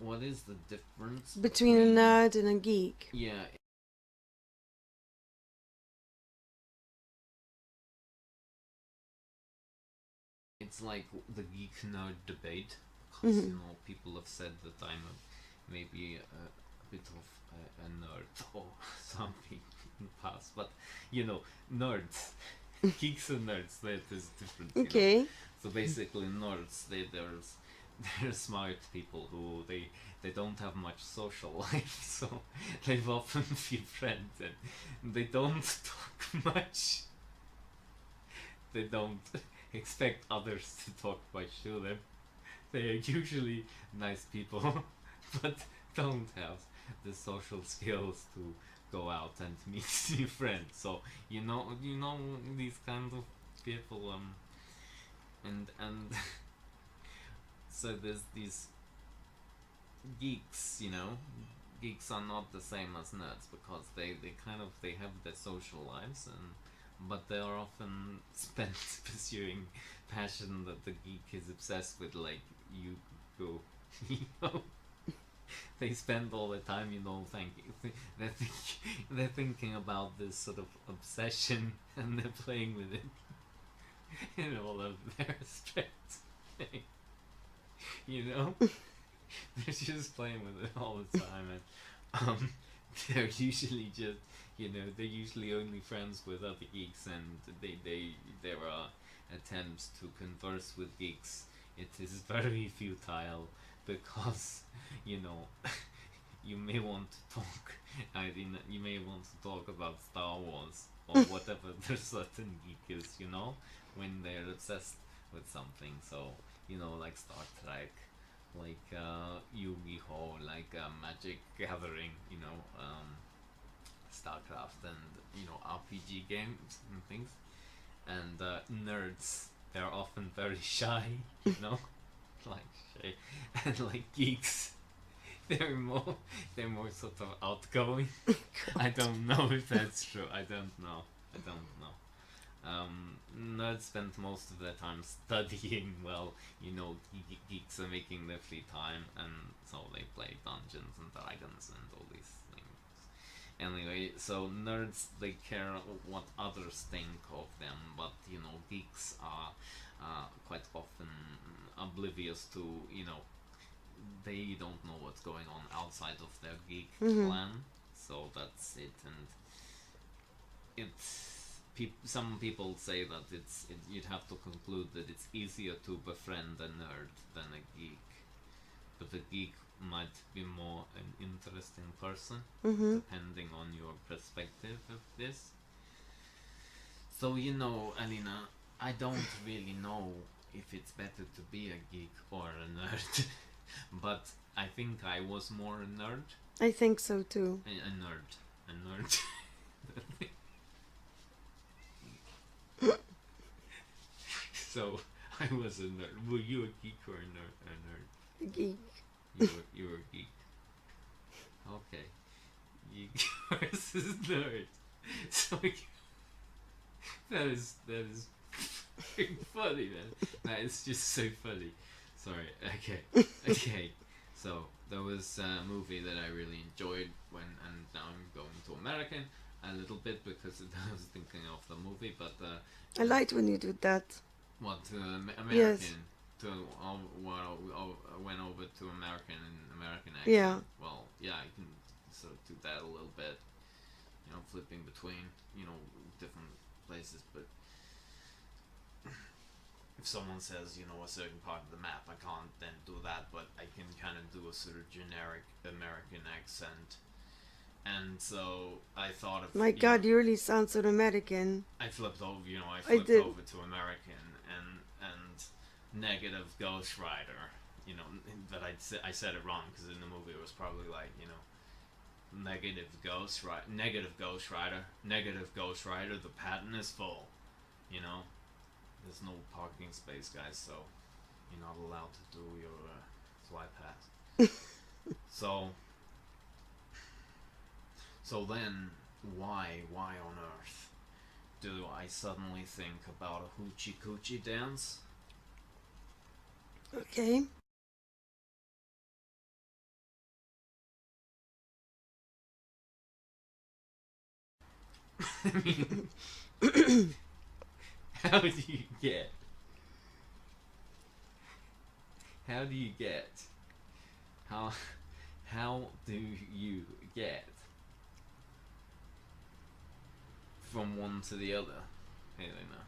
what is the difference Between a nerd and a geek. Yeah. It's like the geek nerd debate, because people have said that I'm maybe a bit of a nerd or something in the past, but nerds, geeks and nerds, that is different. Okay. So basically, nerds, they're smart people who they don't have much social life, so they've often few friends and they don't talk much. They don't expect others to talk much to them. They are usually nice people, but don't have the social skills to go out and meet new friends. So you know these kinds of people, and so there's these geeks. Geeks are not the same as nerds, because they have their social lives, but they are often spent pursuing passion that the geek is obsessed with, like you go. They spend all the time, they're thinking about this sort of obsession, and they're playing with it in all of their aspects. They're just playing with it all the time, and they're usually just, they're usually only friends with other geeks, and there are attempts to converse with geeks. It is very futile, because you may want to talk, you may want to talk about Star Wars or whatever the certain geek is, when they're obsessed with something. So like Star Trek, like Yu-Gi-Oh, like Magic Gathering, StarCraft, and RPG games and things. And nerds, they're often very shy, like shy, and like geeks, they're more sort of outgoing. I don't know if that's true. I don't know. Nerds spend most of their time studying, geeks are making their free time, and so they play Dungeons and Dragons and all these things. Anyway, so nerds, they care what others think of them, but geeks are quite often oblivious to, they don't know what's going on outside of their geek clan. So that's it. And some people say that you'd have to conclude that it's easier to befriend a nerd than a geek, but the geek might be more an interesting person, depending on your perspective of this. So Alina, I don't really know if it's better to be a geek or a nerd, but I think I was more a nerd. I think so too. A nerd. So I was a nerd. Were you a geek or a nerd? A geek. You were a geek. Okay. Geek versus nerd. So that is funny, man. That is just so funny. Sorry. Okay. So there was a movie that I really enjoyed and now I'm going to American a little bit because I was thinking of the movie, but I liked when you did that. What, American? Yes. Went over to American and American accent. Yeah. Well, yeah, sort of do that a little bit, you know, flipping between, you know, different places. But if someone says, you know, a certain part of the map, I can't then do that, but I can kind of do a sort of generic American accent. And so I thought of... My God, you really sound so American. I flipped over, you know, I flipped over to American and negative Ghost Rider, you know, but I said it wrong because in the movie it was probably like, you know, negative Ghost Rider, the pattern is full, you know, there's no parking space, guys, so you're not allowed to do your fly pass. So then, why on earth do I suddenly think about a hoochie coochie dance? Okay. I mean, how do you get how do you get from one to the other, Helena?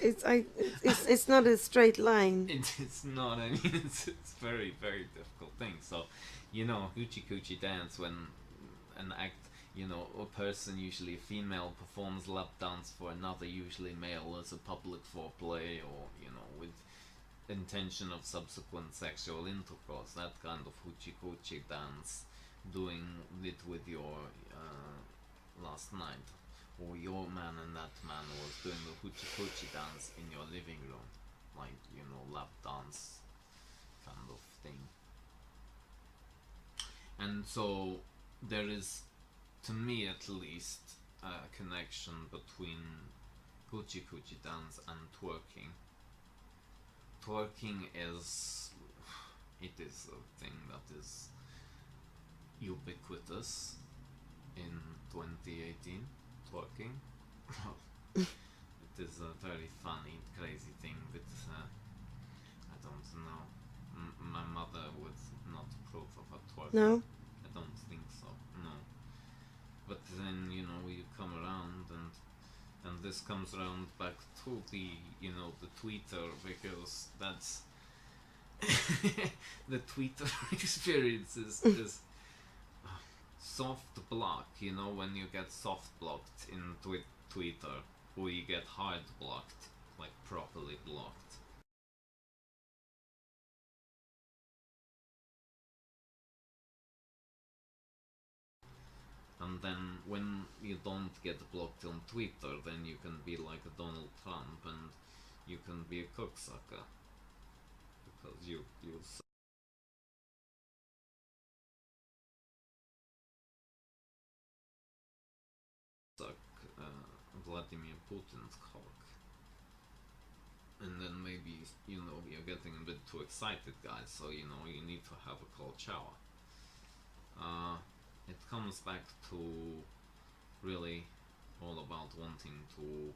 It's not a straight line. It's not. I mean, it's very, very difficult thing. So, you know, hoochie coochie dance, when an act, you know, a person, usually a female, performs lap dance for another, usually male, as a public foreplay, or, you know, with intention of subsequent sexual intercourse. That kind of hoochie coochie dance, doing it with your last night, or your man and that man was doing the hoochie coochie dance in your living room, like, you know, lap dance kind of thing. And so there is, to me at least, a connection between hoochie coochie dance and twerking. Twerking is a thing that is ubiquitous in 2018. Twerking. It is a very funny, crazy thing, but I don't know. My mother would not approve of a twerking. No? I don't think so, no. But then, you know, you come around and this comes around back to the, you know, the tweeter, because that's the tweeter experience is soft block, you know, when you get soft blocked in Twitter, or you get hard blocked, like properly blocked. And then when you don't get blocked on Twitter, then you can be like a Donald Trump and you can be a cocksucker. Because you suck Vladimir Putin's cock. And then maybe, you know, you're getting a bit too excited, guys, so, you know, you need to have a cold shower. It comes back to really all about wanting to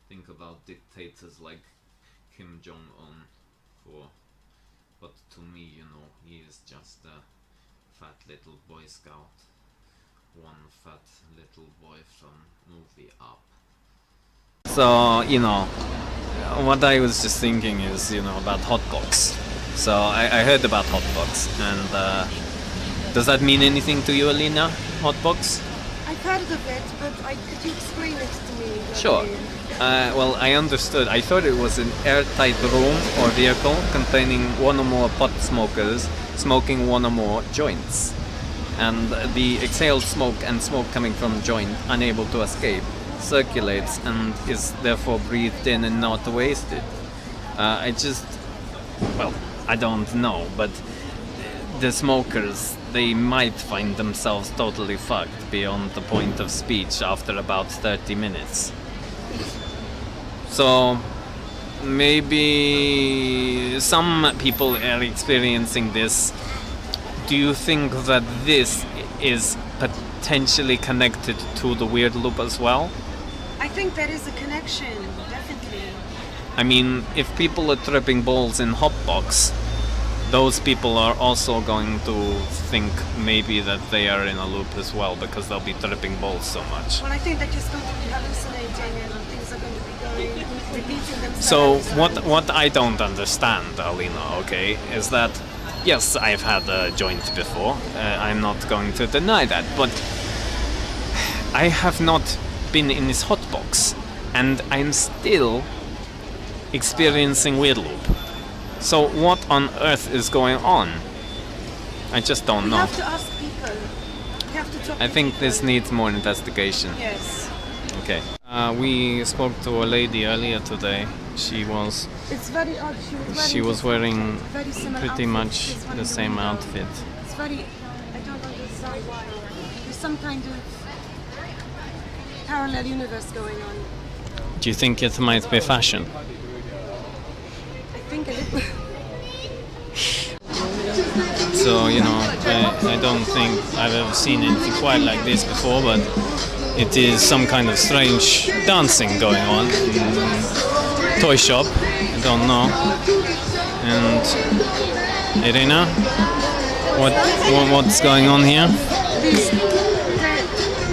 think about dictators like Kim Jong-un, but to me, you know, he is just a fat little Boy Scout, one fat little boy from movie Up. So, you know, what I was just thinking is, you know, about Hotbox. So I heard about Hotbox, and does that mean anything to you, Alina? Hotbox? I've heard of it, but could you explain it to me? Sure. Well, I understood. I thought it was an airtight room or vehicle containing one or more pot smokers smoking one or more joints. And the exhaled smoke and smoke coming from the joint, unable to escape, circulates and is therefore breathed in and not wasted. I don't know, but the smokers, they might find themselves totally fucked beyond the point of speech after about 30 minutes. So maybe some people are experiencing this. Do you think that this is potentially connected to the WeirdLoop as well? I think there is a connection, definitely. I mean, if people are tripping balls in Hotbox, those people are also going to think maybe that they are in a loop as well, because they'll be tripping balls so much. Well, I think they're just going to be hallucinating and things are going to be going, repeating themselves. So what I don't understand, Alina, okay, is that yes, I've had a joint before. I'm not going to deny that, but I have not been in this hot box, and I'm still experiencing WeirdLoop. So what on earth is going on? I just don't know. You have to ask people. You have to talk I to think people. this needs more investigation. Yes. Okay. We spoke to a lady earlier today. She was It's very odd. She was wearing very similar pretty outfit. much This one the in the same window. outfit. It's very. I don't understand why. There's some kind of parallel universe going on. Do you think it might be fashion? I think a little. So, you know, I don't think I've ever seen anything quite like this before, but it is some kind of strange dancing going on in a toy shop. I don't know. And Irina, what's going on here? These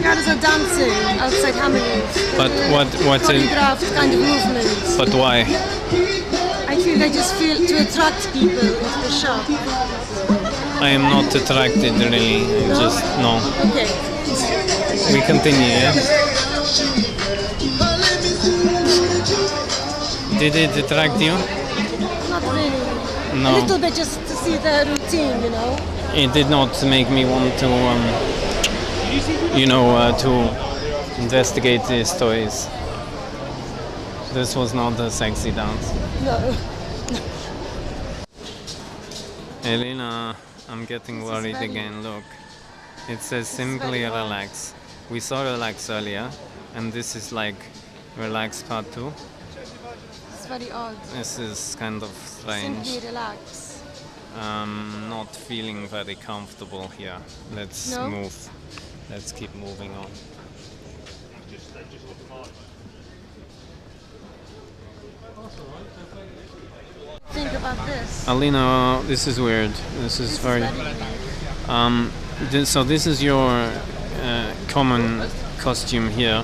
girls are dancing outside Hammersmith. But what in, Choreographed kind of movements. but why? I feel they just feel to attract people into the shop. I am not attracted really. Just no. Okay. We continue, yeah? Did it attract you? Not really. No. A little bit just to see the routine, you know. It did not make me want to, to investigate these toys. This was not a sexy dance. No. Elena, I'm getting worried again. Look, it says simply relax. We saw relax earlier, and this is like relax part 2. It's very odd. This is kind of strange. Simply relax. Not feeling very comfortable here. Let's No? move. Let's keep moving on. Think about this. Alina, this is weird. This is very. So this is your common costume here,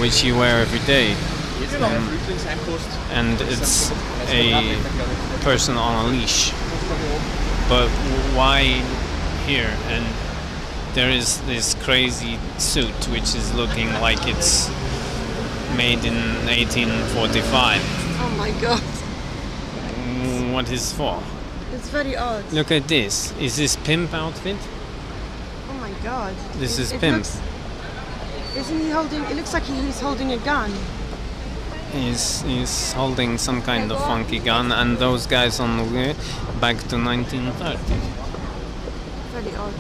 which you wear every day, and it's a person on a leash. But why here? And there is this crazy suit which is looking like it's made in 1845. Oh my god. What is for? It's very odd. Look at this. Is this pimp outfit? Oh my god. This is It pimp. looks- Isn't he holding? It looks like he's holding a gun. He's holding some kind of funky gun, and those guys on the way back to 1930. Very odd.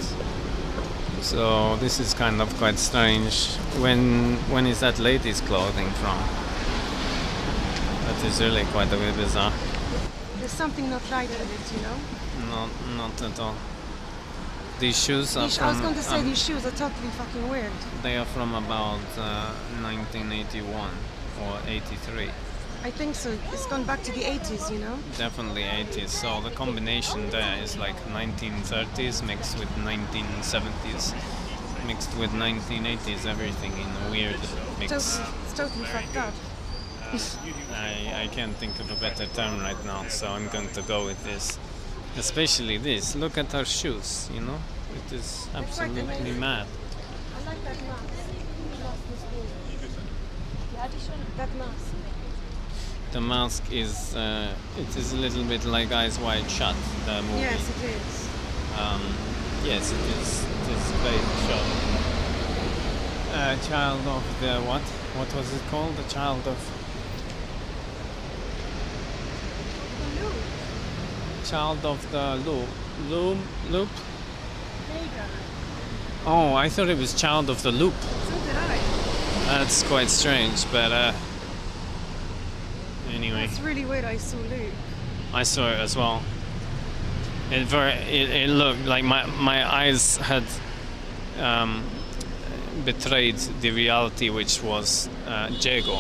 So this is kind of quite strange. When is that lady's clothing from? That is really quite a bit bizarre. There's something not right with it, you know. Not at all. These shoes are I was from. going to say these shoes are totally fucking weird. They are from about 1981 or 83. I think so. It's gone back to the 80s, you know. Definitely 80s. So the combination there is like 1930s mixed with 1970s, mixed with 1980s. Everything in a weird mix. It's totally fucked up. I can't think of a better term right now, so I'm going to go with this. Especially this. Look at her shoes, you know? It is absolutely mad. I like that mask. That mask. The mask is, it is a little bit like Eyes Wide Shut, the movie. Yes, it is. Yes, it is. It is a great show. Child of the what? What was it called? The child of... Child of the loop? Oh, I thought it was Child of the Loop. So did I. That's quite strange, but anyway. It's really weird. I saw Luke. I saw it as well. It looked like my eyes had betrayed the reality, which was Jago.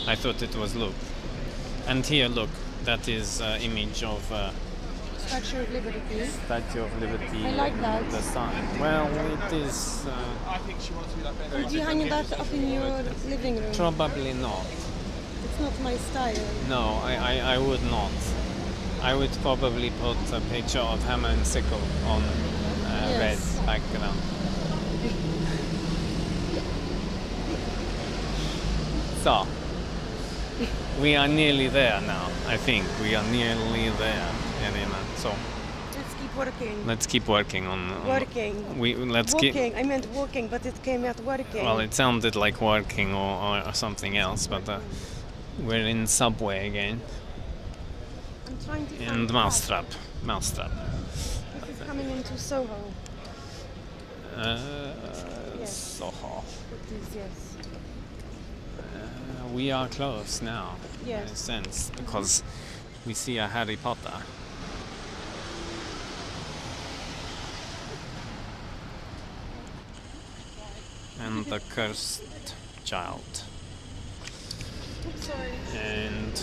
I thought it was Luke. And here, look, that is image of Statue of Liberty. Statue of Liberty. I like that. The sun. Well, it is Would you hang that up in your living room? probably not. It's not my style. No, I would not. I would probably put a picture of hammer and sickle on Yes. red background. So, we are nearly there now. I think we are nearly there, Elena. So Let's keep working. let's keep working on. Working. Let's keep. Walking. I meant walking, but it came out working. Well, it sounded like working or something else, but we're in subway again. I'm trying to And find mousetrap. This is coming into Soho. Yes. Soho. It is, yes. We are close now, Yes. in a sense, because we see a Harry Potter. And the cursed child. Oops, sorry. And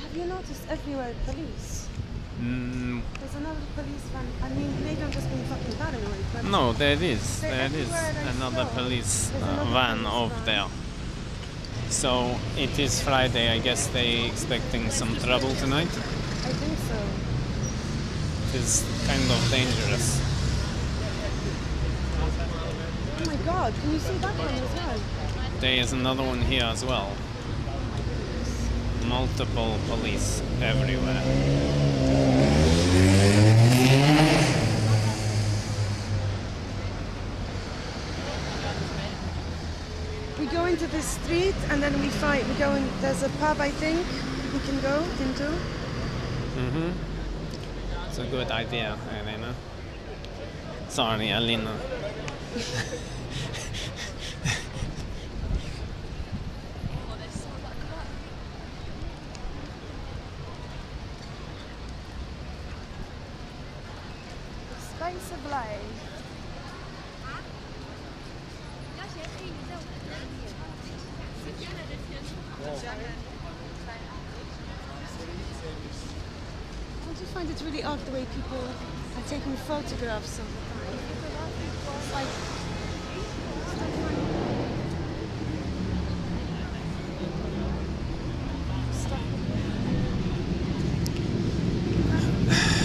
Have you noticed everywhere police? mm, There's another police van. I mean, maybe I'm just being fucking paranoid. But no, there is everywhere I another saw, police there's another van police over van. there. So it is Friday. I guess they expecting some trouble tonight. I think so. It is kind of dangerous. Oh my god, can you see that one as well? There is another one here as well. Multiple police everywhere. We go into this street and then we go in, there's a pub I think we can go into. Mm-hmm. It's a good idea, Elena. Sorry, Alina. Space of life. Don't you find it really odd the way people are taking photographs of the time? It's like,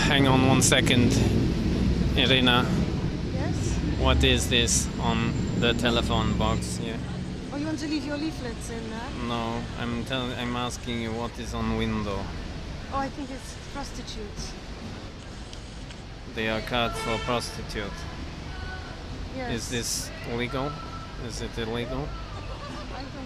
Hang on 1 second, Irina. yes? What is this on the telephone box here? Oh, you want to leave your leaflets in there? No, I'm asking you what is on window. Oh, I think it's prostitutes. They are cards for prostitute. Yes. Is this legal? Is it illegal? I don't know.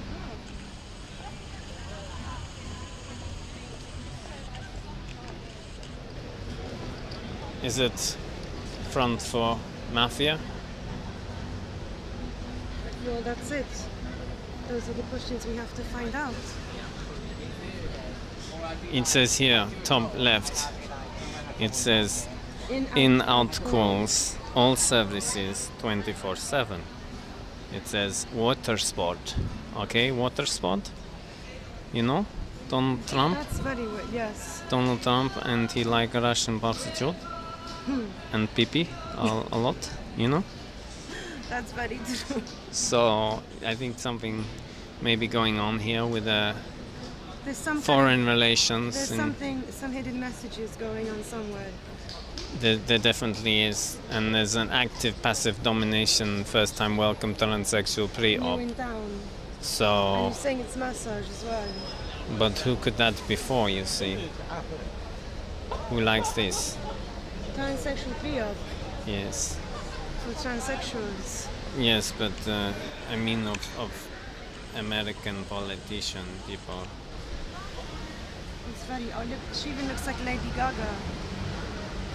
Is it front for mafia? Well, that's it. Those are the questions we have to find out. It says here, top left, it says In in-out calls, all services 24/7. It says water sport. Okay, water sport? You know? Donald Trump? That's very weird, yes. Donald Trump and he like Russian prostitute and pee a lot, you know? That's very true. So I think something may be going on here with There's some foreign relations. There's and some hidden messages going on somewhere. there definitely is, and there's an active passive domination first time welcome transsexual pre-op. New in town. And So, you're saying it's massage as well. but who could that be for, you see? Who likes this? Transsexual pre-op Yes. for transsexuals. Yes, but I mean of American politician people. It's very. Oh, look, she even looks like Lady Gaga.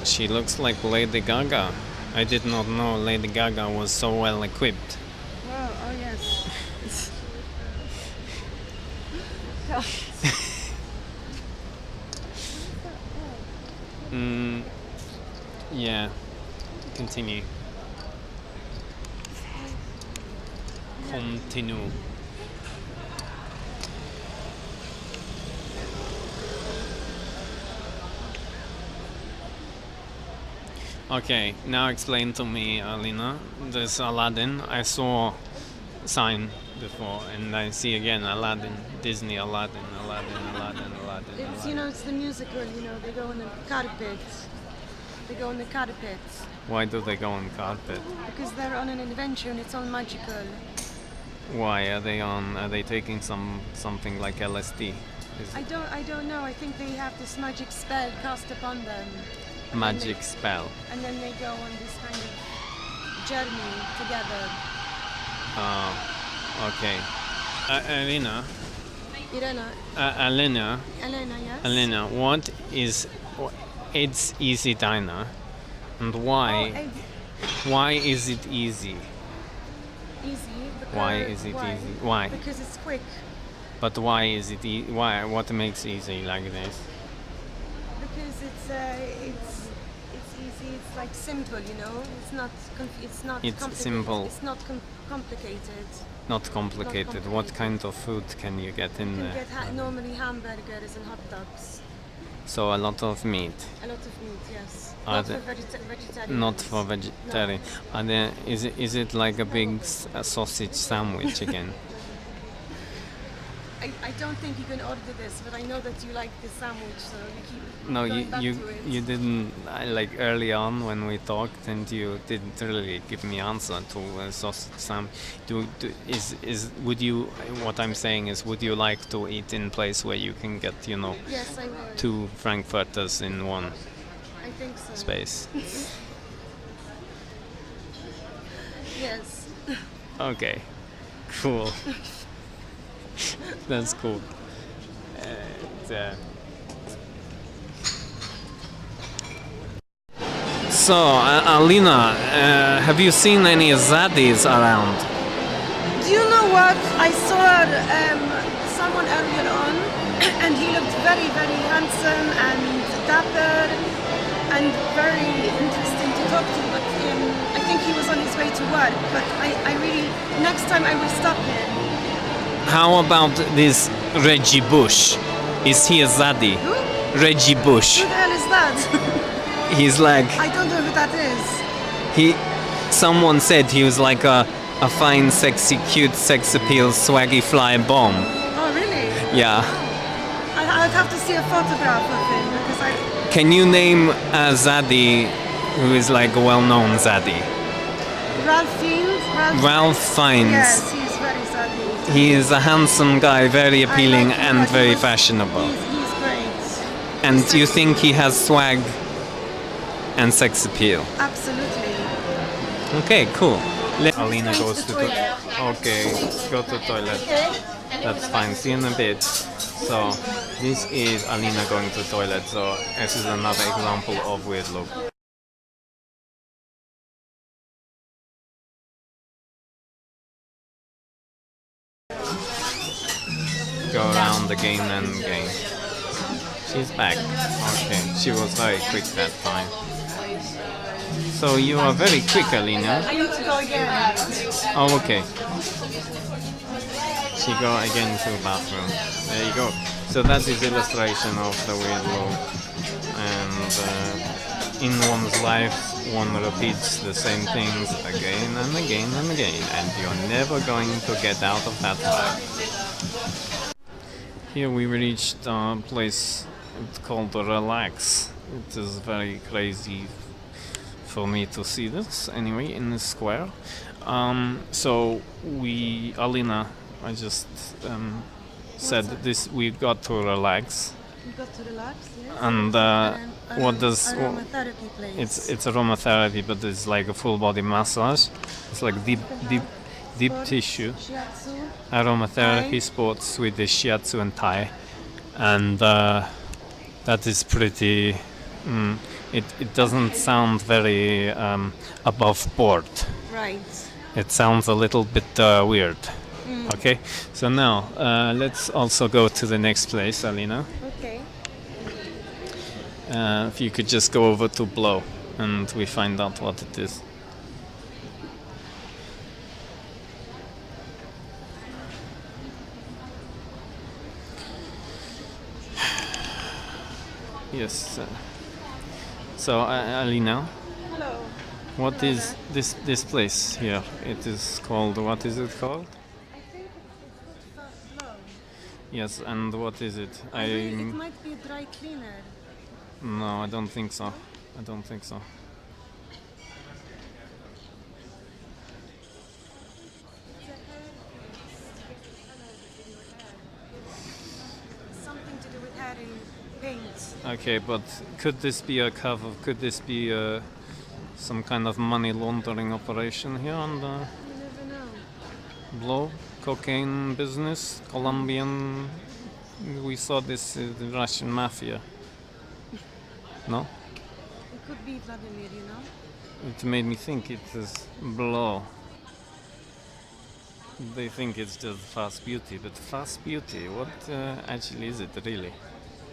She looks like Lady Gaga. I did not know Lady Gaga was so well equipped. Wow. Oh yes. Yeah. Continue. Continue. Okay, now explain to me, Alina. There's Aladdin. I saw sign before, and I see again Aladdin, Disney, Aladdin. It's, you know, it's the musical, you know, they go on the carpet. They go on the carpet Why do they go on carpet? because they're on an adventure and it's all magical. Why are they on? Are they taking something like LSD? I don't know. I think they have this magic spell cast upon them. Magic spell. And then they go on this kind of journey together. Okay. Alina. Irena, Alina. Elena, yes? Alina, what is It's Easy Diner, and why? Why is it easy? Easy. Because, Why is it easy? Why? Because it's quick. But why is it? Why? What makes easy like this? Because it's easy. It's like simple, you know. It's not. It's not. It's complicated. simple. It's not complicated. Not complicated. What kind of food can you get in You there? can get normally hamburgers and hot dogs. So a lot of meat. A lot of meat, yes. Are Not there- for vegetarians. Not for vegetarian. Are there? Is it like a big sausage sandwich again? I don't think you can order this, but I know that you like the sandwich, so you keep No, going back to it. you didn't like early on when we talked, and you didn't really give me answer to sausage sandwich. Would you? What I'm saying is, would you like to eat in place where you can get, you know, Yes, I would. 2 frankfurters in one I think so. space? Yes. Okay, cool. That's cool. So, Alina, have you seen any zaddies around? Do you know what? I saw someone earlier on, and he looked very, very handsome and dapper and very interesting to talk to. But I think he was on his way to work. But I really, next time I will stop him. How about this Reggie Bush? Is he a zaddy? Who? Reggie Bush. Who the hell is that? He's like I don't know who that is. Someone said he was like a fine, sexy, cute, sex appeal, swaggy fly bomb. Oh, really? Yeah. I'd have to see a photograph of him because I. Can you name a zaddy who is like a well-known zaddy? Ralph Fiennes? Ralph Fiennes. Yes, he's very zaddy. He is a handsome guy, very appealing like him, and but very he's- fashionable. He's great. And He's you sexy. think he has swag and sex appeal? Absolutely. Okay, cool. Alina He's goes going to to the the okay, go to toilet. That's fine. See you in a bit. So this is Alina going to toilet. So this is another example of WeirdLoop. Go around again and again. She's back. Okay, she was very quick that time. So you are very quick, Alina. I need to go again. Oh, okay. She go again to the bathroom. There you go. So that is illustration of the WeirdLoop. And in one's life, one repeats the same things again and again and again, and you're never going to get out of that trap. Here we reached a place it's called Relax. It is very crazy for me to see this anyway in the square. So Alina, I just said this. We got to relax. You got to relax, yes. And what does aromatherapy place? it's aromatherapy, but it's like a full body massage. It's like deep Sports, tissue shiatsu. aromatherapy, Thai. sports Swedish shiatsu and Thai, and that is pretty. It doesn't sound very above board. Right. It sounds a little bit weird. Okay, so now let's also go to the next place, Alina. Okay. If you could just go over to Blow and we find out what it is. Yes. So, Alina, Hello. What is this place here? It is called, what is it called? I think it's called Flow. Yes, and what is it? It might be a dry cleaner. No, I don't think so. I don't think so. Something to do with hair in paint. Okay, but could this be a cover? Could this be some kind of money laundering operation here on the You never know. Blow? Cocaine business? Colombian? We saw this the Russian mafia. No? It could be Vladimir, you know? It made me think it is Blow. They think it's just fast beauty, but fast beauty, what actually is it really?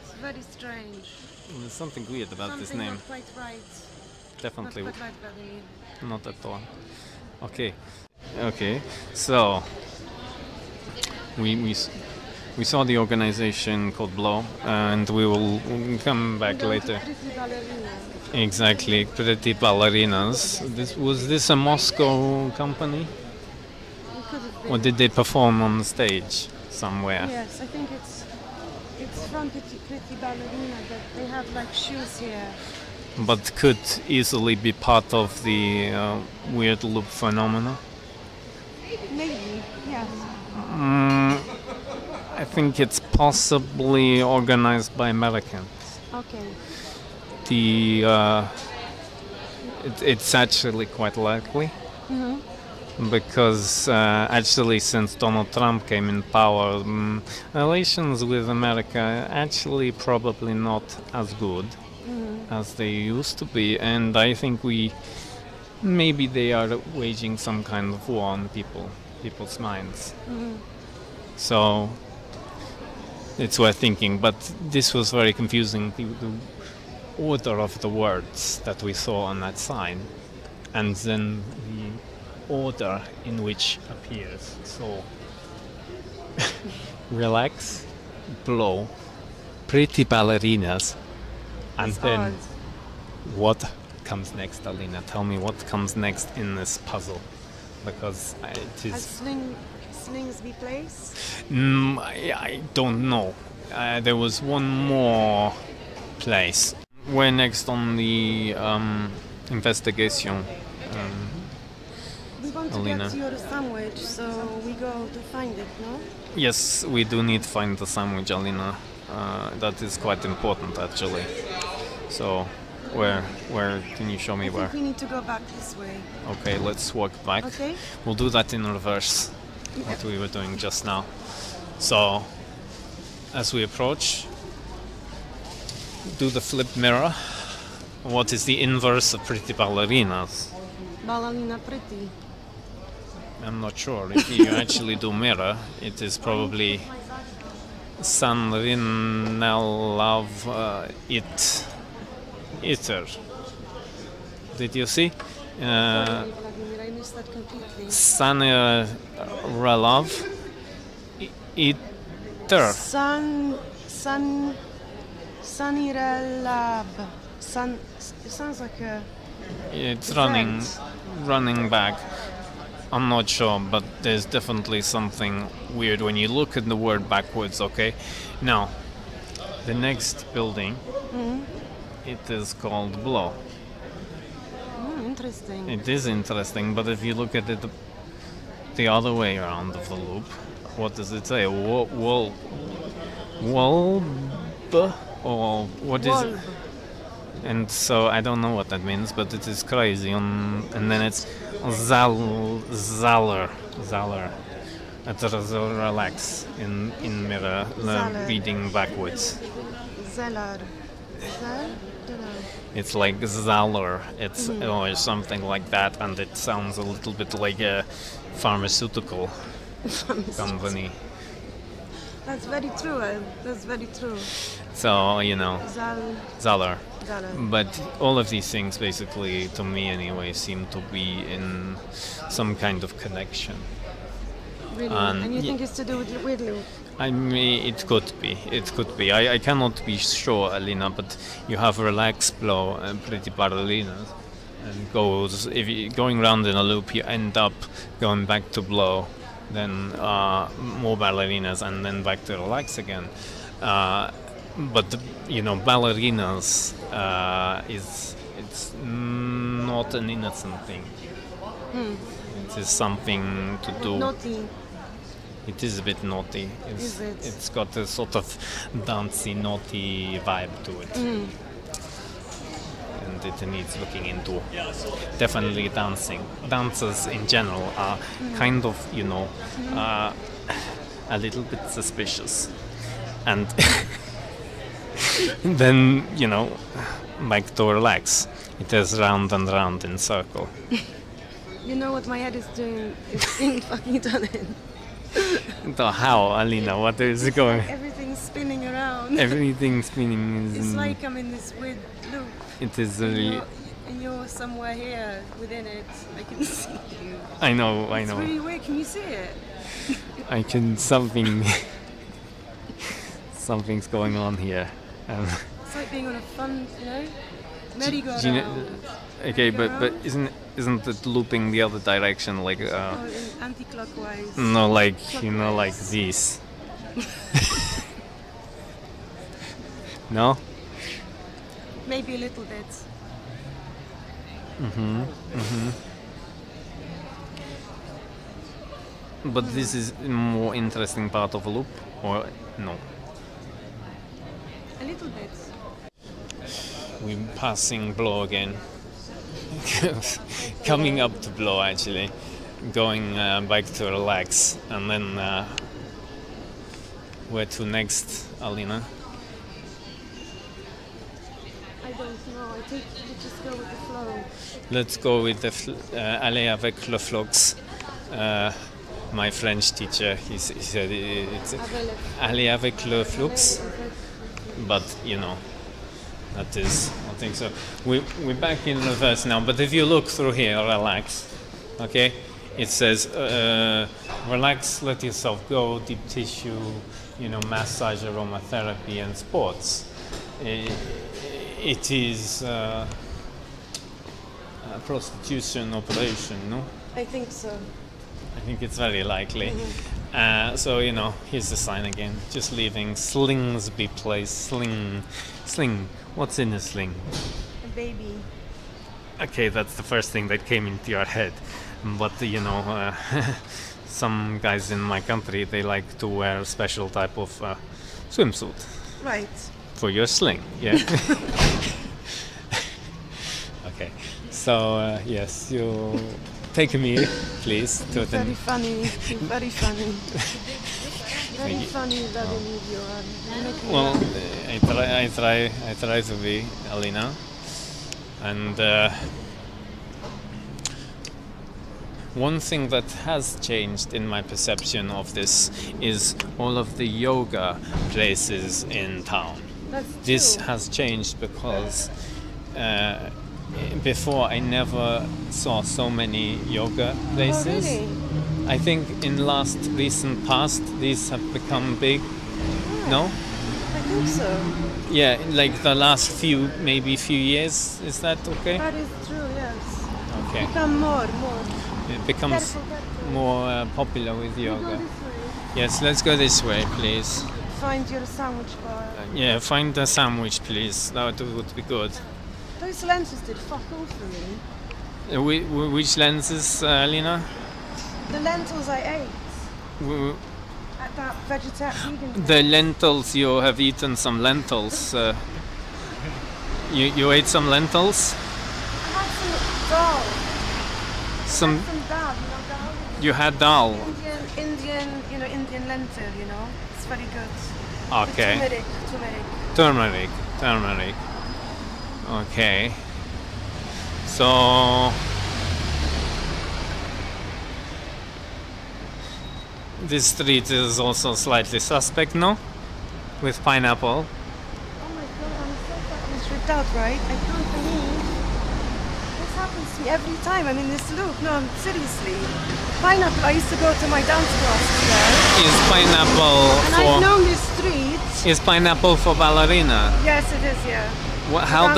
It's very strange. There's something weird about this Something name. not quite right. Definitely Not quite right, Vladimir. not at all. Okay. So we saw the organization called Blow, and we will come back later. Pretty ballerina. Exactly, Pretty Ballerinas. Was this a Moscow company? It could have been. Or did they perform on the stage somewhere? Yes, I think it's from Pretty Ballerina, but they have like shoes here. But could easily be part of the WeirdLoop phenomena? Maybe, yes. I think it's possibly organized by Americans. Okay. It's actually quite likely. Mm-hmm. Because actually since Donald Trump came in power, relations with America are actually probably not as good as they used to be, and I think maybe they are waging some kind of war on people's minds. So it's worth thinking, but this was very confusing, the order of the words that we saw on that sign, and then the order in which appears. So relax, blow, pretty ballerinas, and It's then odd. what comes next, Alina? Tell me what comes next in this puzzle, because it Has is. slings be placed? I don't know. There was one more place. We're next on the investigation. We want to Alina. get to your sandwich, so we go to find it, no? Yes, we do need to find the sandwich, Alina. That is quite important, actually. So, where can you show me I where? think we need to go back this way. Okay, let's walk back. Okay. We'll do that in reverse, what we were doing just now. So, as we approach, do the flip mirror. What is the inverse of pretty ballerinas? Ballerina pretty. I'm not sure. If you actually do mirror, it is probably Sanrinelav Iter. Did you see? Sorry, Vladimir, I missed that completely. Sanrinelav Iter. Sanirelab. It sounds like a... It's Friends. running back. I'm not sure, but there's definitely something weird when you look at the word backwards, okay? Now, the next building, it is called Blow. Interesting. It is interesting, but if you look at it the other way around of the loop, what does it say? Wolb? Or what is it? And so I don't know what that means, but it is crazy. And then it's Zaller. It's relax in mirror, Zaller. reading backwards. Zeller. Don't know. It's like Zaller. It's or something like that, and it sounds a little bit like a pharmaceutical company. That's very true. That's very true. So Zaller. Zeller. But all of these things, basically, to me anyway, seem to be in some kind of connection. Really? And And you think it's to do with WeirdLoop? I mean, it could be. I cannot be sure, Alina, but you have relax blow and pretty ballerinas. and goes. If you're going round in a loop, you end up going back to blow, then more ballerinas, and then back to relax again. But ballerinas it's not an innocent thing. It is something to do. Naughty. It is a bit naughty. Is it? It's got a sort of dancey, naughty vibe to it. And it needs looking into. Definitely dancing. Dancers in general are kind of, a little bit suspicious. And then, like to relax. It is round and round in circle. You know what my head is doing? It's being fucking done in. So how, Alina? What is it going? Everything's spinning around. Everything's spinning. It's like I'm in this weird loop. It is really. And you're somewhere here within it. I can see you. I know. It's really weird. Can you see it? I can something's going on here. It's like being on a fun, merry-go-round. Okay, but isn't it looping the other direction, like anti-clockwise? No, like Clockwise. like this. No? Maybe a little bit. But this is a more interesting part of a loop, or no? A little bit. We're passing blow again. Coming up to blow, actually. Going back to relax. And then where to next, Alina? I don't know. I think we just go with the flow. Let's go with the aller avec le flux. My French teacher, he said it's aller avec le flux. But, that is, I think so. We're back in reverse now, but if you look through here, relax, okay? It says, relax, let yourself go, deep tissue, massage, aromatherapy, and sports. It is a prostitution operation, no? I think so. I think it's very likely. So, here's the sign again. Just leaving Slingsby Place. Sling. What's in a sling? A baby. Okay, that's the first thing that came into your head. But, some guys in my country, they like to wear a special type of swimsuit. Right. For your sling, yeah. Okay. So, yes, you take me, please, to the... Very funny. Very funny. Very funny, Vladimir. Well, I try to be, Alina, and one thing that has changed in my perception of this is all of the yoga places in town. This has changed because before I never saw so many yoga places. Oh, really? I think in recent past these have become big. No? I think so. Yeah, like the last few years. Is that okay? That is true, yes. Okay. Become more. It becomes Careful. more popular with You go yoga. this way. Yes, let's go this way, please. Find your sandwich bar. Yeah, find a sandwich, please. That would be good. Those lenses did fuck all for me. Which lenses, Alina? The lentils I ate at that vegetarian. The lentils, you have eaten some lentils. You ate some lentils? I had some dal. Some Dal, dal. You had dal. Indian lentil, It's very good. Okay. With Turmeric. Okay. So this street is also slightly suspect, no? With pineapple. Oh my god, I'm so fucking tripped out, right? I can't believe this happens to me every time I'm in this loop. No, seriously. Pineapple, I used to go to my dance classes there. Is pineapple And I've known this street. Is pineapple for ballerina? Yes, it is, yeah. How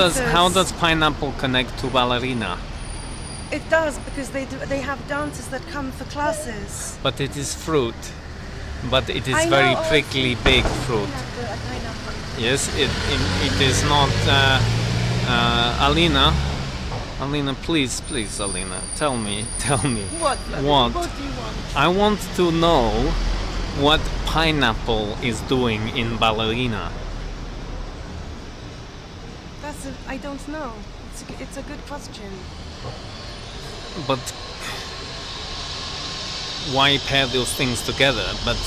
does pineapple connect to ballerina? It does, because they have dancers that come for classes. But it is fruit. But it is I know, very oh, prickly big fruit. Pineapple. Yes, it is not. Alina, please, Alina, tell me. What? What? What do you want? I want to know what pineapple is doing in ballerina. I don't know. It's a good question. But why pair those things together? But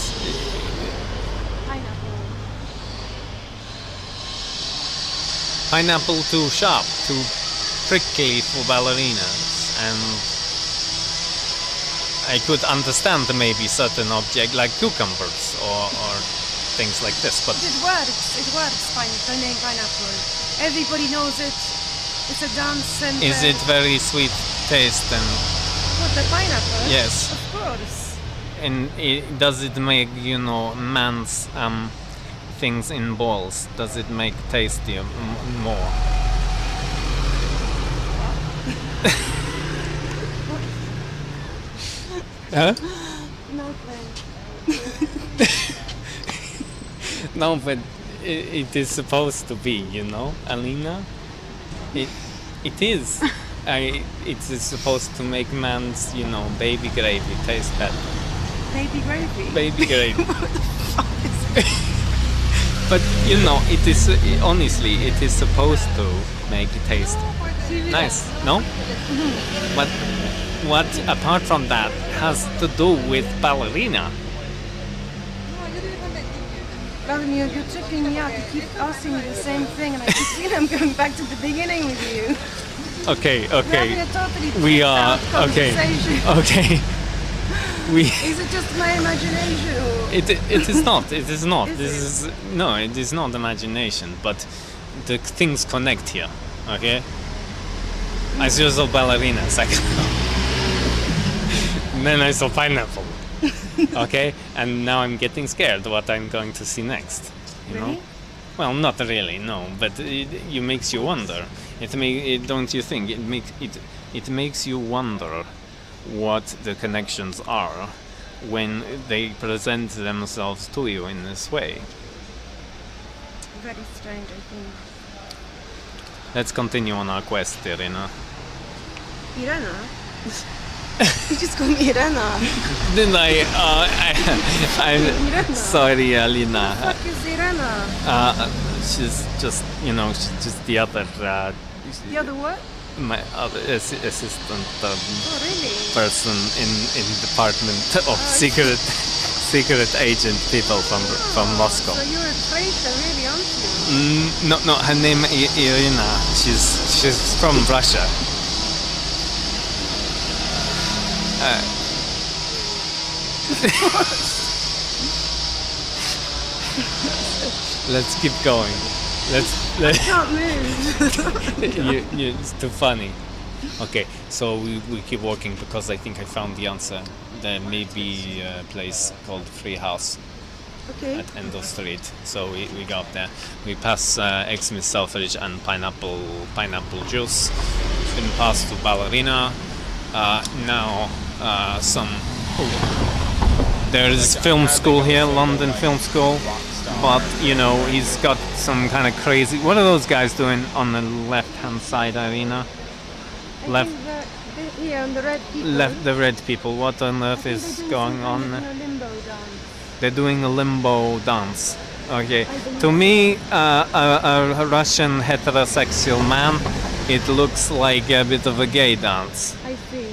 pineapple too sharp, too prickly for ballerinas, and I could understand maybe certain object like cucumbers or things like this, but It works. The name pineapple. Everybody knows it. It's a dance and. is it very sweet taste and What, the pineapple? yes? Of course. And does it make man's things in balls? Does it make tastier more? Huh? No plan. No, but it is supposed to be, Alina. It is. It is supposed to make man's, baby gravy taste better. Baby gravy. Baby gravy. But it is honestly, it is supposed to make it taste nice. No? But what apart from that has to do with ballerina? Vladimir, you're tripping me out. You keep asking me the same thing, and I keep feeling I'm going back to the beginning with you. Okay. We're having a totally We tripped are out conversation. okay. Is it just my imagination? Or? It is not. It is not. Is It is not imagination, but the things connect here. Okay. I saw ballerina a second ago. Then I saw pineapple. Okay, and now I'm getting scared what I'm going to see next. You know? Well, not really, no, but it makes you wonder. Don't you think it makes you wonder what the connections are when they present themselves to you in this way. Very strange, I think. Let's continue on our quest, Irina. Irena? You just call me Irena. Then I'm Irena. sorry, Alina. What the fuck is Irena? She's just, she's just the other. The other what? My other assistant Really? person in department of secret agent people from Moscow. So you're a traitor, really, aren't you? No, her name Irina. She's from Russia. Let's keep going. I can't move. It's too funny. Okay, so we keep walking because I think I found the answer. There may be a place called Free House at end of street. So we got there. We pass Exmouth Selfridge and pineapple juice. Then pass to Ballerina. Now there is film school here, London Film School. But he's got some kind of crazy. What are those guys doing on the left-hand side, Irina? Left. Here on the red people. Left the red people. What on earth is going on? A limbo dance. They're doing a limbo dance. Okay. To me, a Russian heterosexual man, it looks like a bit of a gay dance. I see.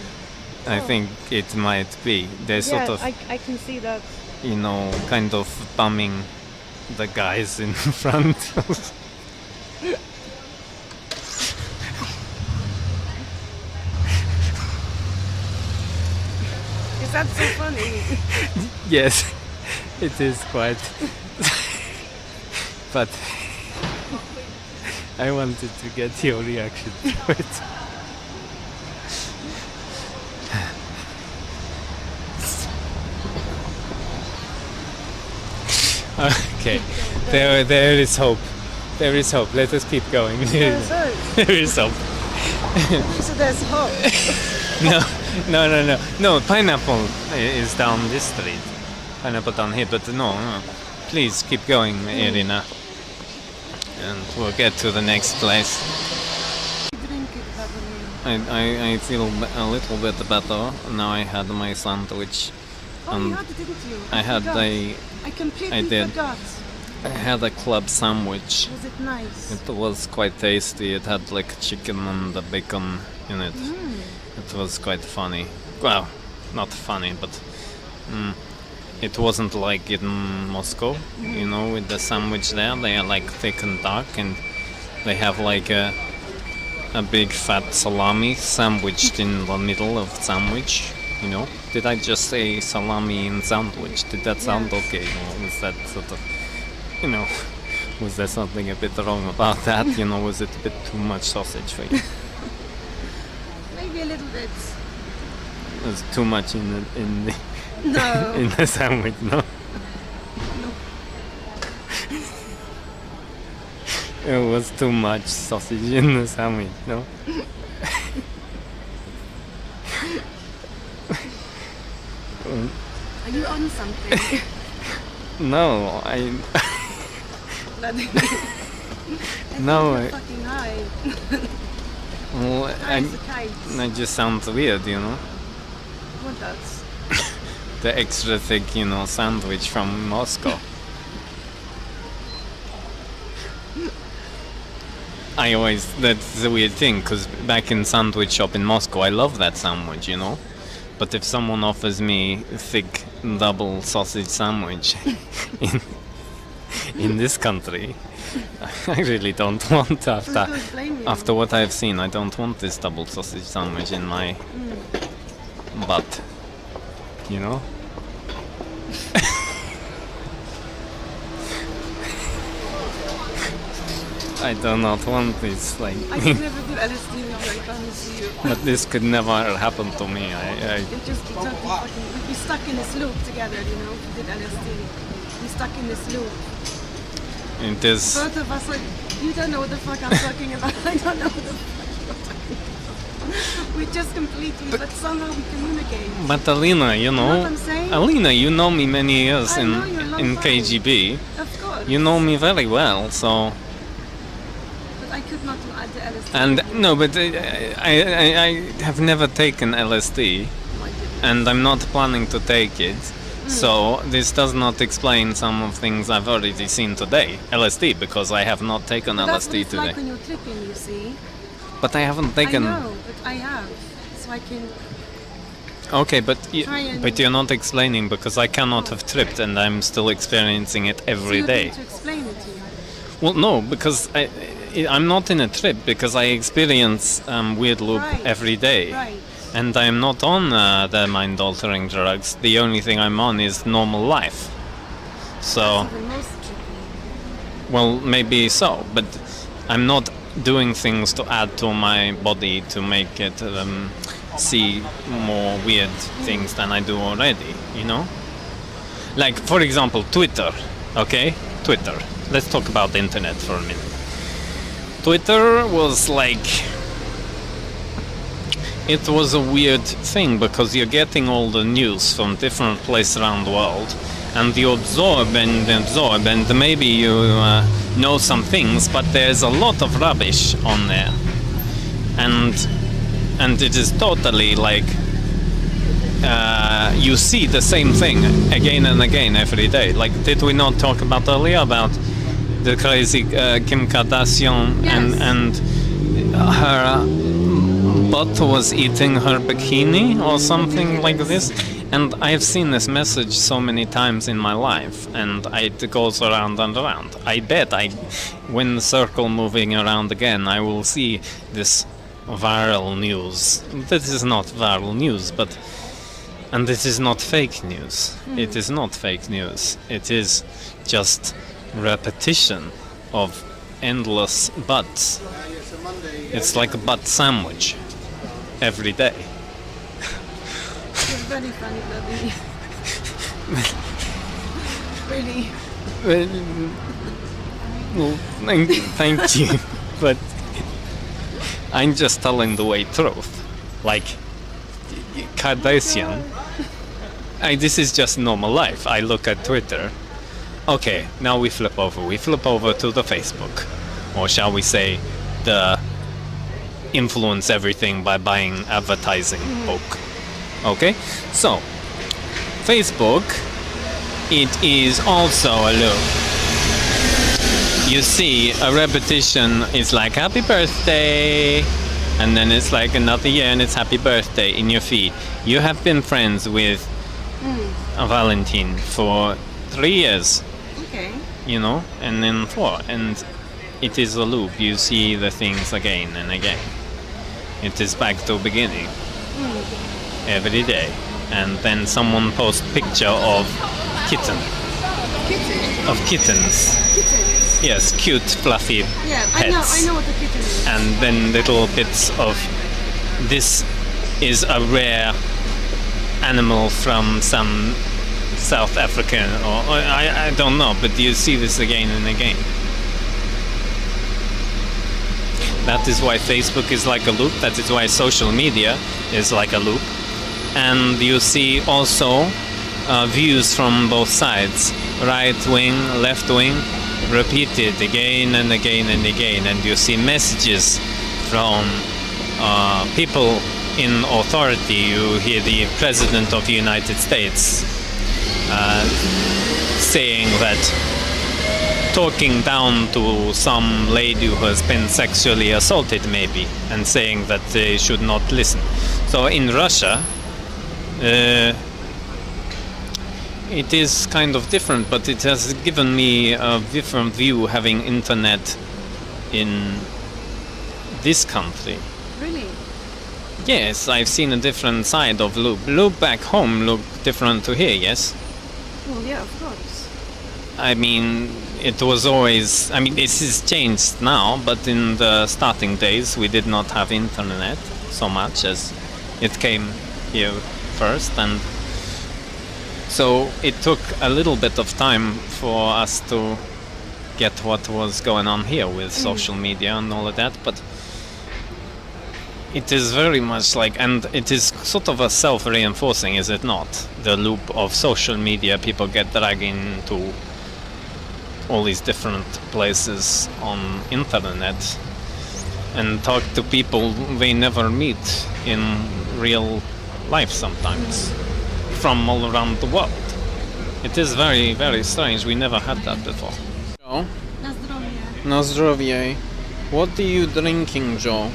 I think it might be. They're sort of. I can see that. Kind of bumming the guys in front. Is that so funny? Yes, it is quite. But I wanted to get your reaction to it. Okay, there is hope. There is hope. Let us keep going. There's hope. There is hope. So there's hope. No, pineapple is down this street. Pineapple down here, but no. Please keep going, Irina. And we'll get to the next place. Drink it, Vladimir. I feel a little bit better. Now I had my sandwich. Oh, you had it, didn't you? I had forgot. a... I completely I did. forgot. I had a club sandwich. Was it nice? It was quite tasty. It had like chicken and the bacon in it. It was quite funny. Well, not funny, but it wasn't like in Moscow, you know, with the sandwich there. They are like thick and dark, and they have like a big fat salami sandwiched in the middle of sandwich. You know, did I just say salami in sandwich? Did that sound okay? Or was that sort of, you know, was there something a bit wrong about that? You know, was it a bit too much sausage for you? Maybe a little bit. There's too much in the No. in the sandwich, no? It was too much sausage in the sandwich, no? Are you on something? No, Vladimir? No, You're fucking high. well, High as a kite. I just sound weird, you know? What does? The extra thick, you know, sandwich from Moscow. That's the weird thing, because back in sandwich shop in Moscow, I love that sandwich, you know? But if someone offers me a thick double sausage sandwich in this country, I really don't want after what I've seen. I don't want this double sausage sandwich in my butt, you know. I do not want this. Like, I could never do LSD with you, I promise you. but this could never happen to me. It'd just be totally fucking. We'd be stuck in this loop together, you know, if we did LSD. We'd be stuck in this loop. It is. Both of us, like, you don't know what the fuck I'm talking about. I don't know what the fuck you're talking about. We just completely, but somehow we communicate. But Alina, you know, know what I'm saying? Alina, you know me many years I know you a long in time. KGB. Of course. You know me very well, so. But I could not add the LSD. And no, but I have never taken LSD, and I'm not planning to take it. So this does not explain some of things I've already seen today. LSD, because I have not taken But that's what LSD it's today. like when you're tripping, you see. But I haven't taken. I know, but I have. So I can. Okay, but Try and- but you're not explaining, because I cannot have tripped, and I'm still experiencing it every so day. you need to explain it to you. Well, no, because I'm not in a trip, because I experience WeirdLoop Right. every day. Right. And I'm not on the mind-altering drugs. The only thing I'm on is normal life. So, Even most tripping. well, maybe so, but I'm not doing things to add to my body to make it see more weird things than I do already, you know? Like, for example, Twitter, okay? Twitter. Let's talk about the internet for a minute. Twitter was like... It was a weird thing, because you're getting all the news from different places around the world, and you absorb, and maybe you know some things, but there's a lot of rubbish on there, and it is totally like you see the same thing again and again every day. Like, did we not talk about earlier about the crazy Kim Kardashian and her butt was eating her bikini or something like this? And I've seen this message so many times in my life, and it goes around and around. I bet when the circle moving around again, I will see this viral news. This is not viral news, and this is not fake news. It is not fake news. It is just repetition of endless butts. It's like a butt sandwich every day. You're very funny, Vladimir. Really. Well, thank you, but I'm just telling the way truth. Like, Kardashian. This is just normal life. I look at Twitter. Okay, now we flip over. We flip over to the Facebook, or shall we say, the influence everything by buying advertising book. Okay, so Facebook, it is also a loop. You see a repetition is like happy birthday, and then it's like another year and it's happy birthday in your feed. You have been friends with Valentine for 3 years. Okay. You know, and then 4, and it is a loop. You see the things again and again. It is back to beginning every day, and then someone posts picture of kittens. Yes, cute, fluffy pets. I know what the kitten is. And then little bits of this is a rare animal from some South African, or I don't know, but you see this again and again. That is why Facebook is like a loop. That is why social media is like a loop. And you see also views from both sides, right wing, left wing, repeated again and again and again. And you see messages from people in authority. You hear the President of the United States saying that, talking down to some lady who has been sexually assaulted maybe, and saying that they should not listen. So in Russia, it is kind of different, but it has given me a different view having internet in this country. Really? Yes, I've seen a different side of Loop. Loop back home looked different to here, yes? Well, yeah, of course. I mean, it was always... I mean, this is changed now, but in the starting days we did not have internet so much as it came here first, and so it took a little bit of time for us to get what was going on here with social media and all of that, but it is very much like, and it is sort of a self-reinforcing, is it not? The loop of social media, people get dragged into all these different places on internet and talk to people they never meet in real life sometimes, from all around the world. It is very, very strange. We never had that before. Joe? Na zdrowie. Na zdrowie. What are you drinking, Joe?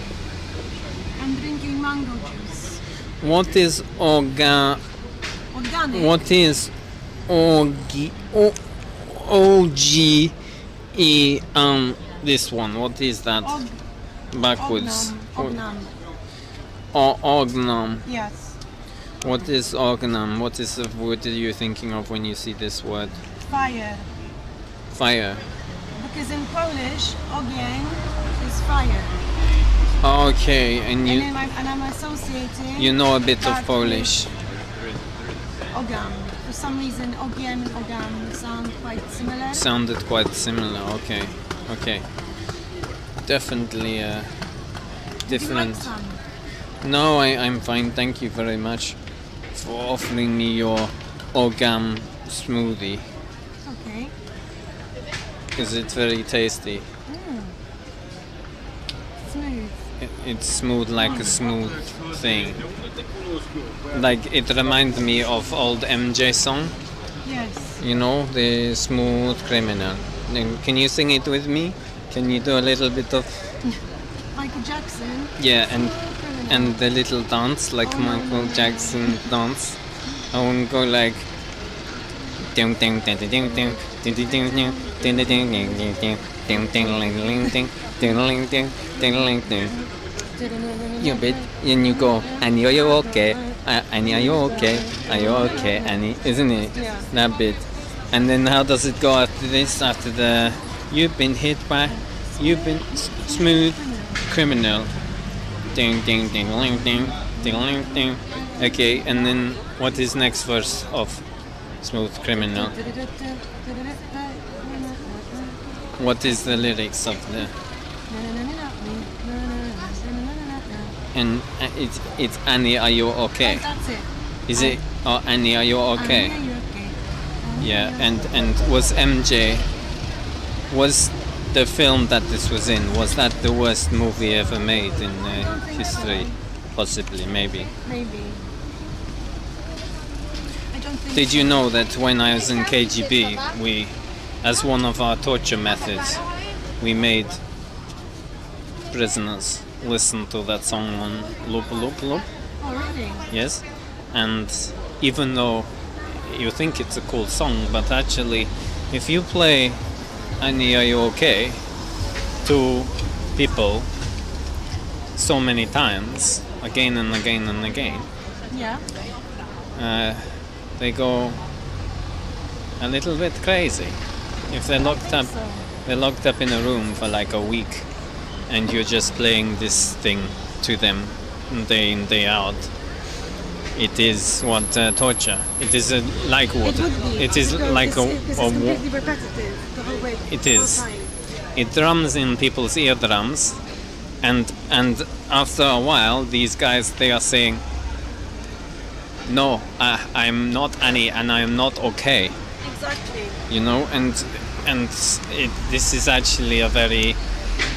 I'm drinking mango juice. What is Organic. What is this one? What is that? Backwards. Ognam. Ognam. Yes. What is ognam? What is the word that you're thinking of when you see this word? Fire. Fire. Because in Polish, ogień is fire. Okay, and And I'm associating. you know a bit of that Polish. with Ogam. For some reason, ogiem and ogam sound quite similar. Sounded quite similar. Okay, okay. Definitely different. Would you like some? No, I'm fine. Thank you very much for offering me your ogam smoothie. Okay. Because it's very tasty. Smooth. It's smooth like a smooth thing. Like it reminds me of old MJ song. Yes. You know, the Smooth Criminal. Then can you sing it with me? Can you do a little bit of... Michael Jackson. Yeah, and the little dance, like Michael Jackson dance. I won't go like... Ding ding ding ding ding ding ding ding ding ding ding ding ding ding ding ding ding ling ding ding ling ding ding ling ding. You bit, and you go, Annie, are you okay? Annie, are you okay? Are you okay, Annie? Isn't it? Yeah. That bit. And then how does it go after this? After the, you've been hit by, you've been smooth criminal. Ding, ding, ding, ling, ding, ding, ling, ding. Okay, and then what is next verse of Smooth Criminal? What is the lyrics of the... And it's Annie, are you okay? That's it. Is it? Oh, Annie, are you okay? Annie, you're okay. Yeah, and was MJ, was the film that this was in, was that the worst movie ever made in history? Possibly, maybe. Maybe. I don't think Did you know that when I was in KGB, we, as one of our torture methods, we made prisoners listen to that song on loop, loop, loop? Oh, really? Yes, and even though you think it's a cool song, but actually, if you play Annie, Are You Okay to people so many times, again and again and again, Yeah. they go a little bit crazy. If they're locked up, they're locked up in a room for like a week, and you're just playing this thing to them day in, day out. It is what torture. It is like what? It would be. It is because like it's completely repetitive the whole way. It the whole is. time. It drums in people's eardrums, and after a while, these guys, they are saying, "No, I'm not Annie, and I'm not okay." Exactly. You know, and this is actually a very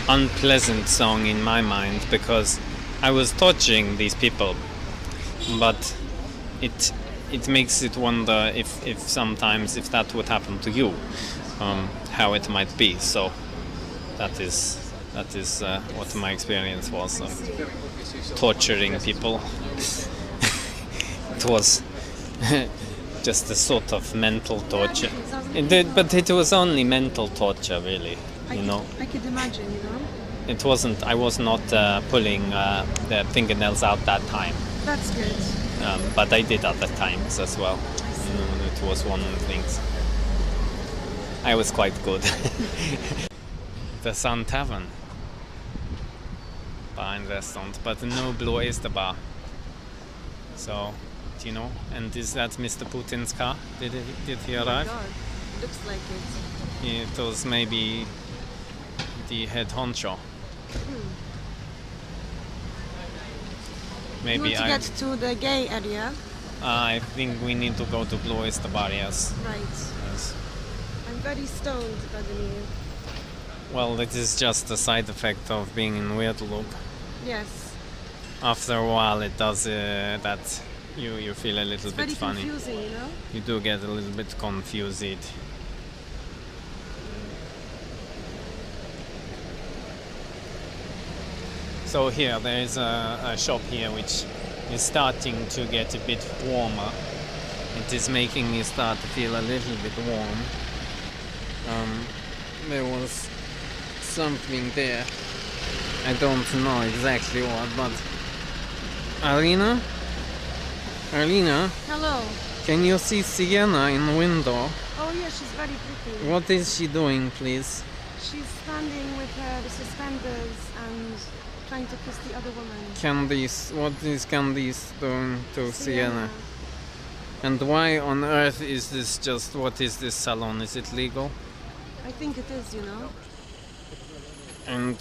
unpleasant song in my mind, because I was torturing these people, but it makes it wonder if sometimes if that would happen to you, how it might be. So that is what my experience was of torturing people. It was just a sort of mental torture. But it was only mental torture, really. You know. I could imagine, you know. It wasn't. I was not pulling the fingernails out that time. That's good. But I did other times as well. You know, it was one of the things. I was quite good. The Sun Tavern. Bar and restaurant, but no Blue Oyster Bar. So, you know, and is that Mr. Putin's car? Did he arrive? God, looks like it. It was maybe the head honcho. Maybe you want to get to the gay area? I think we need to go to Blue Oyster Bar, yes. Right. Yes. I'm very stoned, Vladimir. Well, it is just a side effect of being in WeirdLoop. Yes. After a while, it does that you feel a little bit funny. It's very confusing, you know? You do get a little bit confused. So here, there is a shop here which is starting to get a bit warmer. It is making me start to feel a little bit warm. There was something there. I don't know exactly what, but Alina? Alina? Hello. Can you see Sienna in the window? Oh yeah, she's very pretty. What is she doing, please? She's standing with the suspenders and trying to kiss the other woman. Candice, what is Candice doing to Sienna? And why on earth is this just, what is this salon? Is it legal? I think it is, you know. And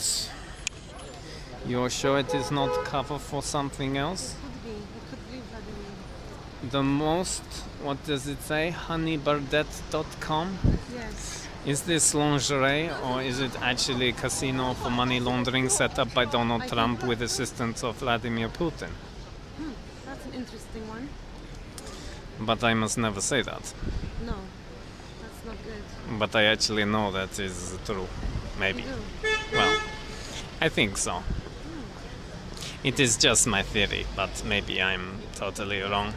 you're sure it is not cover for something else? Could be. It could be, Vladimir. The most, what does it say? Honeyburdette.com? Yes. Is this lingerie, or is it actually a casino for money laundering set up by Donald Trump with assistance of Vladimir Putin? That's an interesting one. But I must never say that. No, that's not good. But I actually know that is true. Maybe. You do. Well, I think so. It is just my theory, but maybe I'm totally wrong.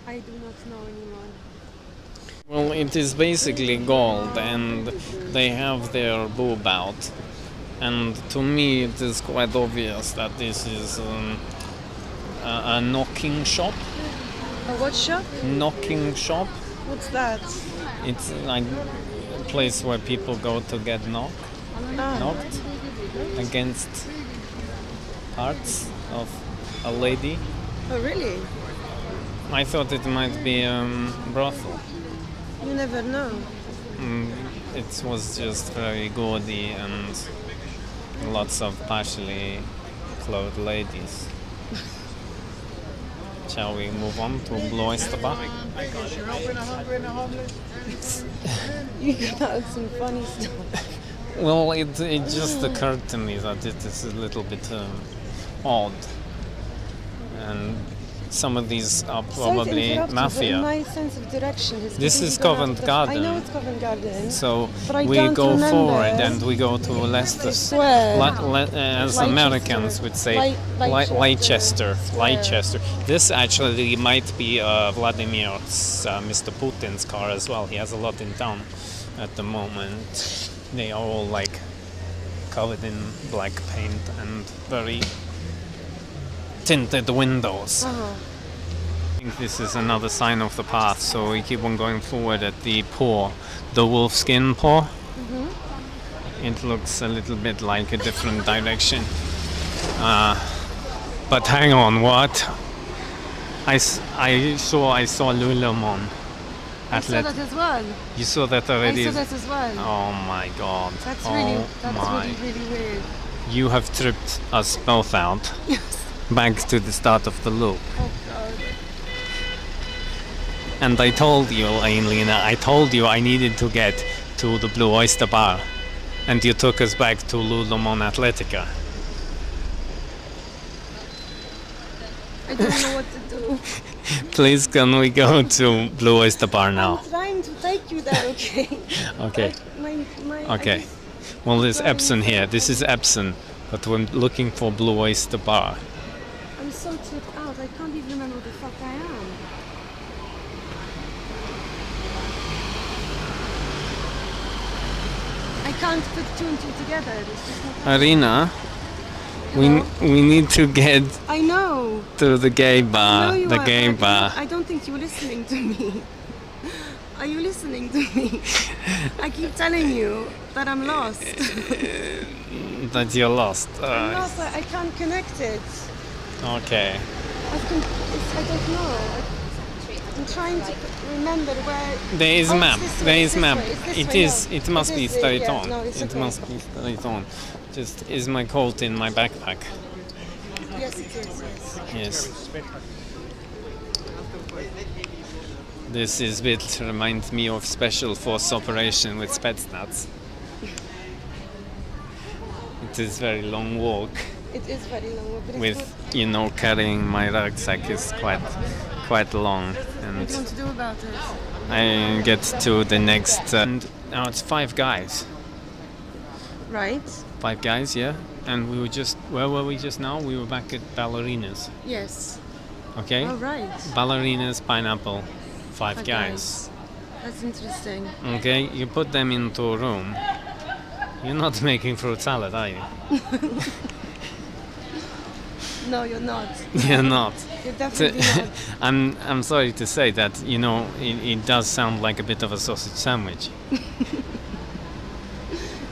I do not know anymore. Well, it is basically gold, and they have their boob out. And to me, it is quite obvious that this is a knocking shop. A what shop? Knocking shop. What's that? It's like a place where people go to get knocked against hearts of a lady. Oh, really? I thought it might be a brothel. You never know. it was just very gaudy and lots of partially clothed ladies. Shall we move on to Blue Oyster Bar? You got out some funny stuff. Well, it just occurred to me that it is a little bit odd, and some of these are probably mafia. My sense of direction has This is completely gone Covent out of Garden. I know it's Covent Garden. So But I we don't go remember. forward and we go to Leicester. Square. As Leicester. Americans would say, Leicester. Leicester. This actually might be Vladimir's, Mr. Putin's car as well. He has a lot in town at the moment. They are all like covered in black paint and very tinted windows. Uh-huh. I think this is another sign of the path, so we keep on going forward at the paw, the wolfskin paw. It looks a little bit like a different direction. But hang on, what? I saw Lululemon. I saw that as well. You saw that already? I saw that as well. Oh my god. That's really weird. You have tripped us both out. Back to the start of the loop. Oh god. And I told you, Alina, I needed to get to the Blue Oyster Bar. And you took us back to Lululemon Athletica. I don't know what to do. Please, can we go to Blue Oyster Bar now? I'm trying to take you there, okay? Okay. My Okay. Well, there's Epsom here. This is Epsom. But we're looking for Blue Oyster Bar. I'm so tripped out. I can't even remember who the fuck I am. I can't put two and two together. It's just not Arena, Hello? we need to get I know. to the gay I bar. know you The are, gay but bar. I don't think you're listening to me. Are you listening to me? I keep telling you that I'm lost. That you're lost. I'm lost. I can't connect it. Okay. I don't know. I'm trying to remember where. There is Oh, map. it's this There way, is this map. way, it's this It way, is. no. It must It be is, straight yeah, on. no, it's It okay. must be straight on. Just is my coat in my backpack? Yes, it is. Yes. Yes. This is bit reminds me of special force operation with Spetsnaz. It is very long walk It is very long, but it's with, you know, carrying my rucksack is quite long, what do and you want to do about it? I get to the next and now it's 5 guys. Right. 5 guys, yeah. And we were just, where were we just now? We were back at Ballerinas. Yes. Okay? All right. Ballerinas, pineapple, 5 guys. That's interesting. Okay, you put them into a room. You're not making fruit salad, are you? No, you're not. You're not. You're definitely not. I'm sorry to say that, you know, it does sound like a bit of a sausage sandwich.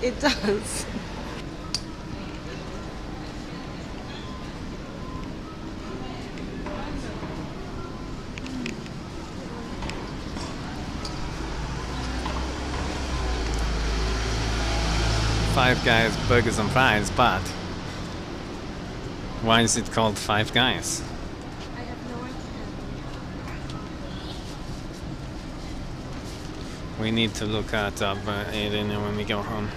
It does. Five Guys burgers and fries, but why is it called Five Guys? I have no idea. We need to look at Irina when we go home.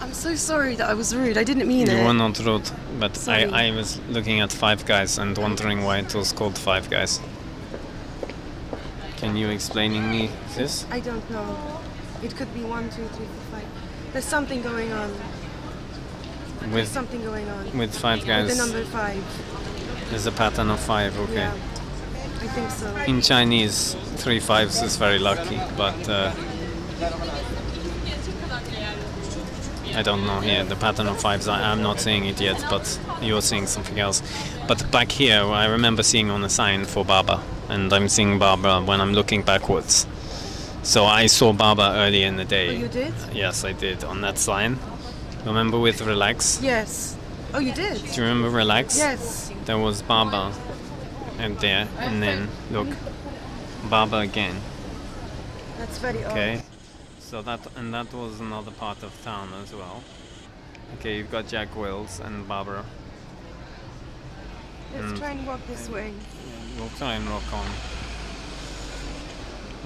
I'm so sorry that I was rude. I didn't mean You it. were not rude, but Sorry. I was looking at Five Guys and wondering why it was called Five Guys. Can you explaining me this? I don't know. It could be 1, 2, 3, 4, 5. There's something going on. There's With something going on. with Five With Guys, the number 5. there's a pattern of 5. Okay. Yeah. I think so. In Chinese, 3 5s is very lucky, but I don't know here. The pattern of 5s, I'm not seeing it yet, but you're seeing something else. But back here, I remember seeing on a sign for Baba, and I'm seeing Baba when I'm looking backwards. So I saw Baba earlier in the day. Oh, you did? Yes, I did, on that sign. Remember with Relax? Yes. Oh, you did? Do you remember Relax? Yes. There was Baba and there, and then look, Baba again. That's very odd. Okay, So that was another part of town as well. Okay, you've got Jack Wills and Barbara. Let's try and walk this way. We'll try and rock on.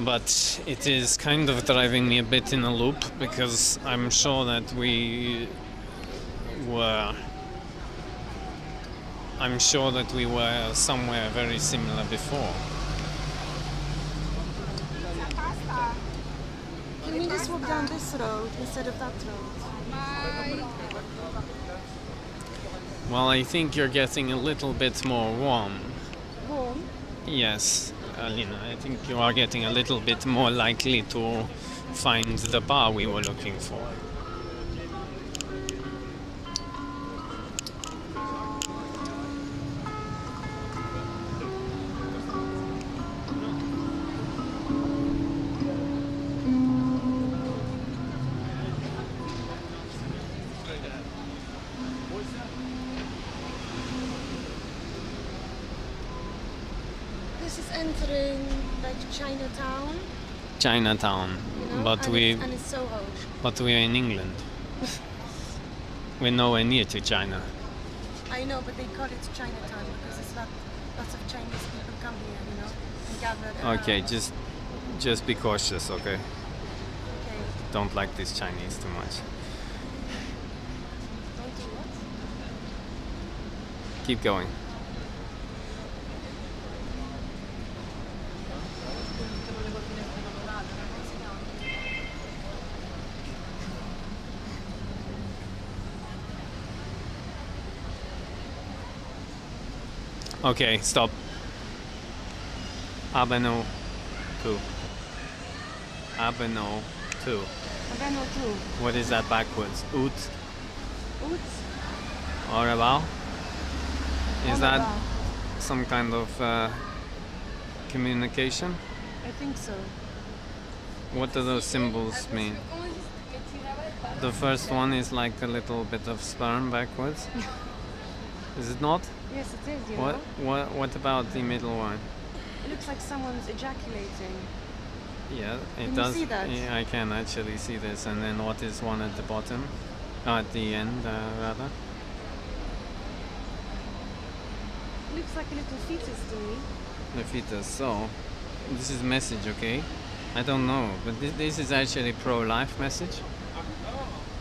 But it is kind of driving me a bit in a loop because I'm sure that we were somewhere very similar before. Can we just walk down this road instead of that road? Well, I think you're getting a little bit more warm. Warm? Yes, Alina, I think you are getting a little bit more likely to find the bar we were looking for. This is entering like Chinatown. Chinatown, You know, but and it's Soho. we're in England. We're nowhere near to China. I know, but they call it Chinatown because it's lots of Chinese people come here, you know, and gather around. Okay, just be cautious, okay? Okay. Don't like these Chinese too much. Don't do what? Keep going. Okay, stop. Avenue 2. Avenue 2. Avenue 2. What is that backwards? Oot Oots? or about? Is that About. some kind of communication? I think so. What do those symbols mean? The first one is like a little bit of sperm backwards. Is it not? Yes, it is, you What know. what about the middle one? It looks like someone's ejaculating. Yeah, it Can you does. see that? Yeah, I can actually see this. And then what is one at the bottom? At the end, rather. It looks like a little fetus to me. The fetus. So, this is message, okay? I don't know, but this is actually pro-life message,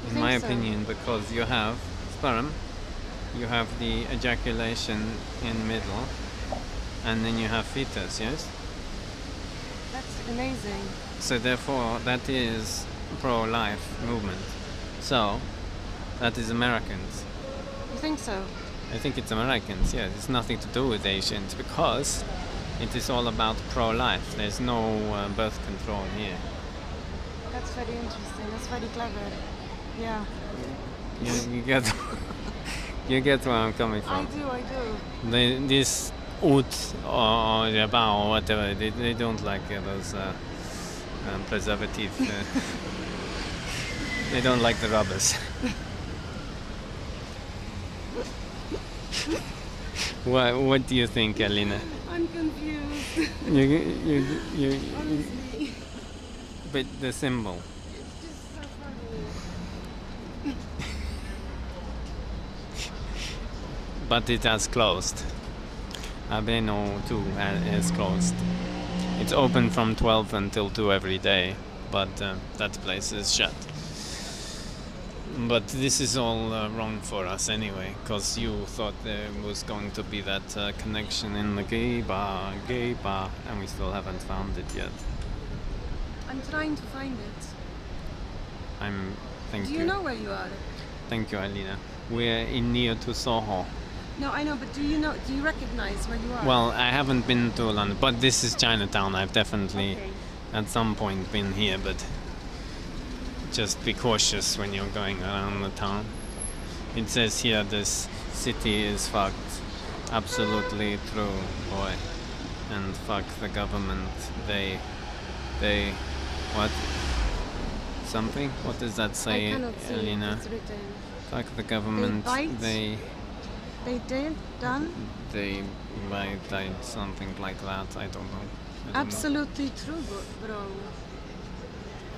in think my so? opinion, because you have sperm, you have the ejaculation in middle, and then you have fetus, yes? That's amazing. So therefore, that is pro-life movement. So, that is Americans. You think so? I think it's Americans, yes. It's nothing to do with Asians because it is all about pro-life. There's no birth control here. That's very interesting. That's very clever. Yeah. You get you get where I'm coming I from. do. This oot or yaba or whatever, they don't like those preservative. They don't like the rubbers. What do you think, Alina? I'm confused. You Honestly. but the symbol. It's just so funny. But it has closed. Avenue 2 is closed. It's open from 12 until 2 every day, but that place is shut. But this is all wrong for us anyway, because you thought there was going to be that connection in the gay bar, and we still haven't found it yet. I'm trying to find it. Thank Do you know where you are? Thank you, Alina. We're in near to Soho. No, I know, but do you recognize where you are? Well, I haven't been to London, but this is Chinatown. I've definitely Okay. at some point been here, but just be cautious when you're going around the town. It says here this city is fucked. Absolutely true, boy. And fuck the government. They what? Something? What does that say, I cannot see Alina? it. It's written. Fuck the government. bite? They Done? like something like that. I don't know. Absolutely true, bro.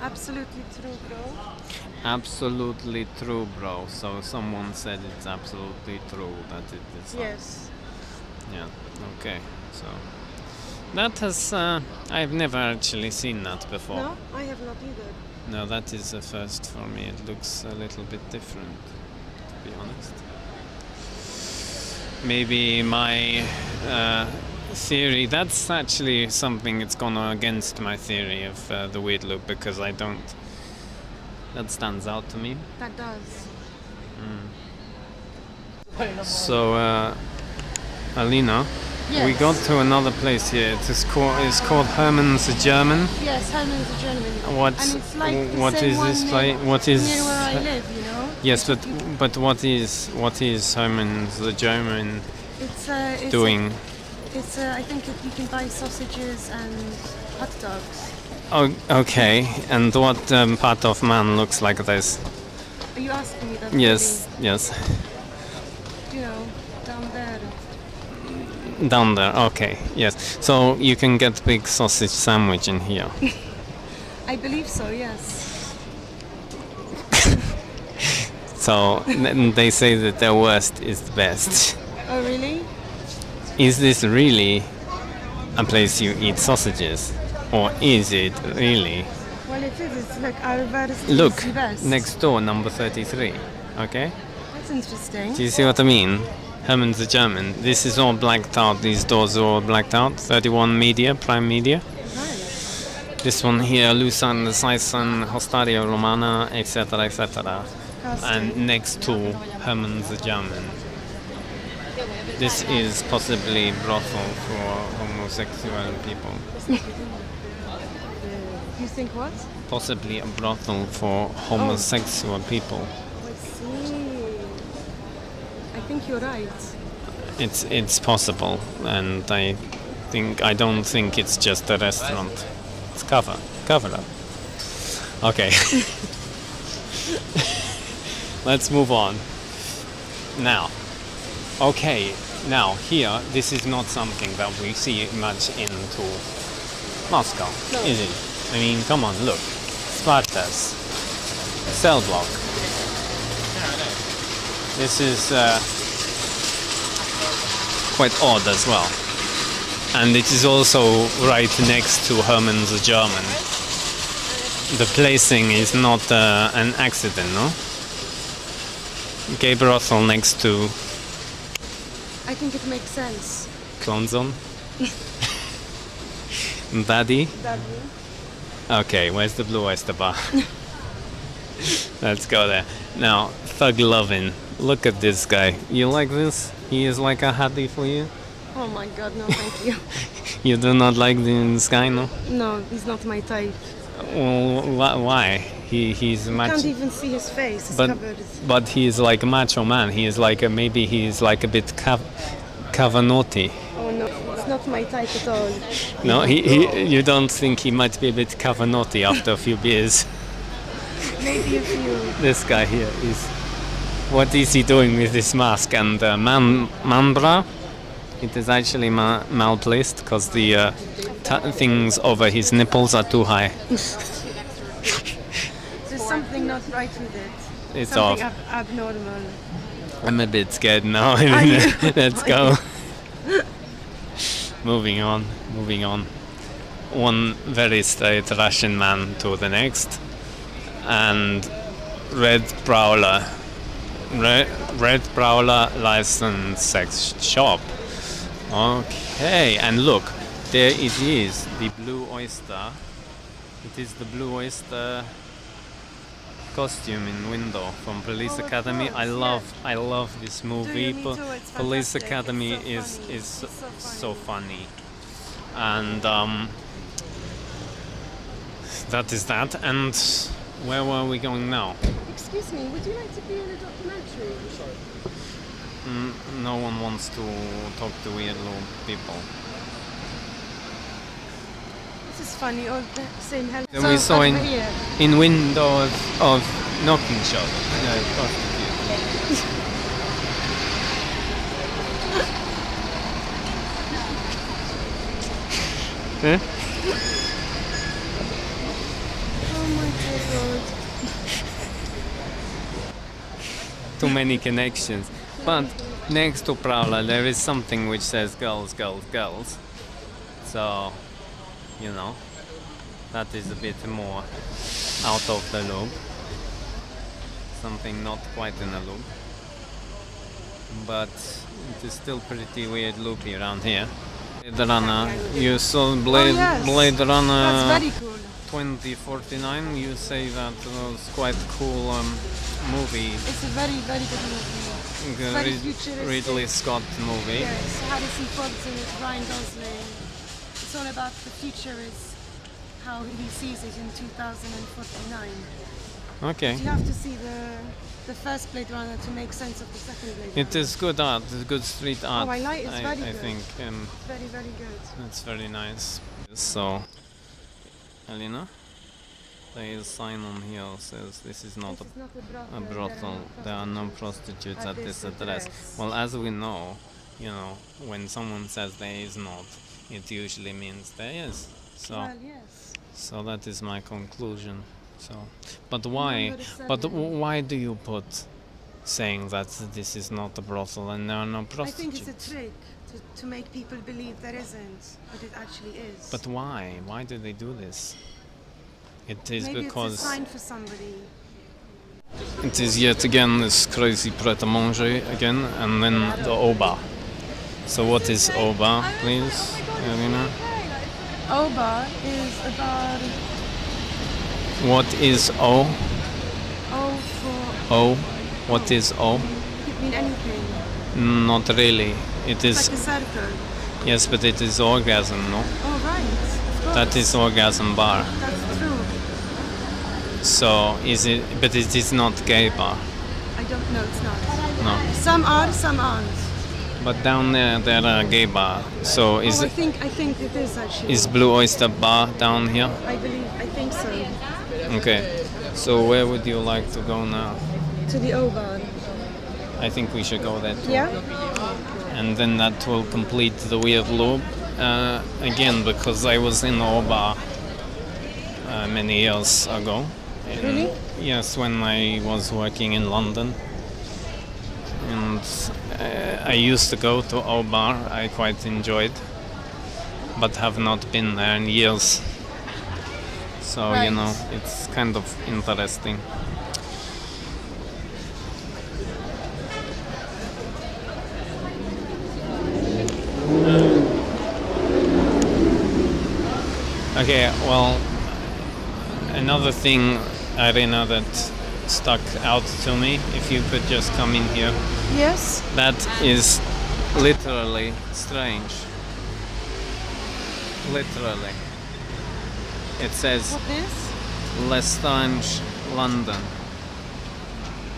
Absolutely true, bro. Absolutely true, bro. So someone said it's absolutely true that it is. Yes. Yeah. Okay. So that has. I've never actually seen that before. No, I have not either. No, that is a first for me. It looks a little bit different, to be honest. Maybe my theory, that's actually something that's gone against my theory of the weird loop, because I don't. That stands out to me. That does. So, Alina, Yes. we got to another place here. It's called Herman's German. Yes, Herman's a German. What's- and it's like the what same is one this near, place? What is- near where I live, you know? Yes, but what is Herman's German It's doing? I think that you can buy sausages and hot dogs. Oh, okay. And what part of man looks like this? Are you asking me that? Yes, yes. Really? You know, down there. Down there. Okay, yes. So you can get big sausage sandwich in here. I believe so, yes. So they say that the worst is the best. Oh, really? Is this really a place you eat sausages? Or is it really? Well, it is. It's like our worst Look, is the best. next door, number 33. Okay? That's interesting. Do you see what I mean? Herman's German. This is all blacked out. These doors are all blacked out. 31 Media, Prime Media. Right. This one here, Lusan, Saison, Hostaria Romana, etc., etc. And next to Herman's German. This is possibly brothel for homosexual people. You think what? Possibly a brothel for homosexual people. I see. I think you're right. It's possible, and I don't think it's just a restaurant. It's cover up. Okay. Let's move on. Now. Okay, now here, this is not something that we see much into Moscow, is it? I mean, come on, look. Spartas. Cell block. This is quite odd as well. And it is also right next to Herman's German. The placing is not an accident, no? Gay brothel next to I think it makes sense. Clone Zone? Daddy? Okay, where's the blue oyster bar? Let's go there. Now, thug loving. Look at this guy. You like this? He is like a hottie for you? Oh my god, no thank you. You do not like this guy, no? No, he's not my type. Well, why? He's You macho. can't even see his face. It's But covered. but he is like a macho man. He is like maybe he is like a bit Cavanotti. Oh no, it's not my type at all. No, you don't think he might be a bit Cavanotti after a few beers? Maybe a few. This guy here is. What is he doing with this mask? And man bra? It is actually malplaced because the things over his nipples are too high. There's something not right with it. It's something off. Abnormal. I'm a bit scared now. Let's go. Moving on. One very straight Russian man to the next. And Red Prowler license sex shop. Okay, and look, there it is, the Blue Oyster. It is the Blue Oyster costume in window from Police Academy. I love this movie. Me too, it's Police fantastic. Academy It's so funny. is It's so funny. And that is that. And where were we going now? Excuse me, would you like to be in a documentary? No one wants to talk to WeirdLoop people. This is funny, all the same help. Then we saw over in here. windows of knocking shop. No, prostitute. Oh my Too many connections. But next to Prowler there is something which says girls, girls, girls. So, you know, that is a bit more out of the loop. Something not quite in a loop. But it is still pretty weird loopy around here. Blade Runner, you saw Blade Runner That's very cool. 2049, you say that was quite cool movie. It's a very, very good movie. It's very futuristic. Ridley Scott movie. Yes, Harrison Ford in it, Ryan Gosling. It's all about the future, is how he sees it in 2049. Okay. But you have to see the first Blade Runner to make sense of the second Blade Runner. It is good art, it's good street art. Oh, I like it, it's very I good. think Very, very good. it's very nice. So, Alina, there is a sign on here that says this is not a brothel. There are no prostitutes at this address. Well, as we know, you know, when someone says there is not, it usually means there is. So, Well, yes. so that is my conclusion. So, but why? But why do you put saying that this is not a brothel and there are no I prostitutes? think it's a trick to make people believe there isn't, but it actually is. But why? Why do they do this? It is Maybe because it's a sign for somebody. it is yet again this crazy pret-a-manger again, and then the Oba. So what is Oba, please, Alina? Oba is about What is O? O for O? What is O? could mean anything. Not really. It It's is like a circle. yes, but it is orgasm, no? Oh right. Of course. That is orgasm bar. That's true. So is it? But it is not gay bar. I don't know. It's not. No. Some are, some aren't. But down there are gay bar. So is I it? think it is actually. Is Blue Oyster Bar down here? I think so. Okay. So where would you like to go now? To the O-Bar. I think we should go there too. Yeah? And then that will complete the weird loop. Again, because I was in Oba many years ago. Really? Yes, when I was working in London. And I used to go to Oba. I quite enjoyed, but have not been there in years. So, you Right. know, it's kind of interesting. Okay, well, another thing, Irina, that stuck out to me, if you could just come in here, Yes? that is literally strange. Literally. It says What is? Lestrange, London.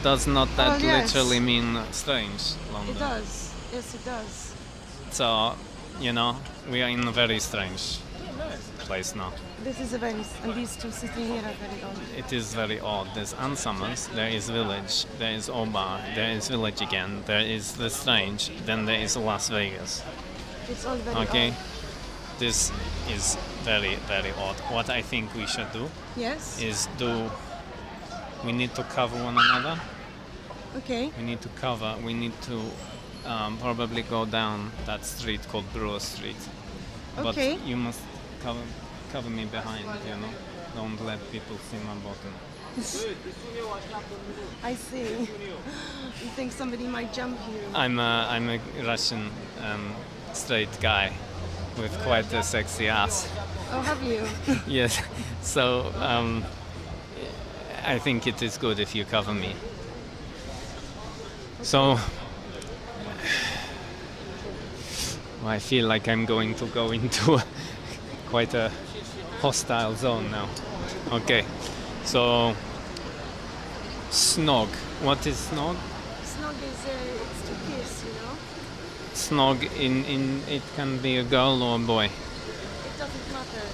Does not that Oh, yes. literally mean strange, London? It does. Yes, it does. So, you know, we are in a very strange place now. This is a very... And these two sitting here are very odd. It is very odd. There's Ansamers, there is village, there is Oba, there is village again, there is the strange, then there is Las Vegas. It's all very Okay? odd. This is very, very odd. What I think we should do Yes? is we need to cover one another. Okay. We need to probably go down that street called Brewer Street. Okay. But you must cover me behind, you know. Don't let people see my bottom. I see. You think somebody might jump you? I'm a Russian straight guy with quite a sexy ass. Oh, have you? Yes. So I think it is good if you cover me. So I feel like I'm going to go into quite a hostile zone now. Okay. So snog. What is snog? Snog is it's to kiss, you know? Snog in it can be a girl or a boy. It doesn't matter.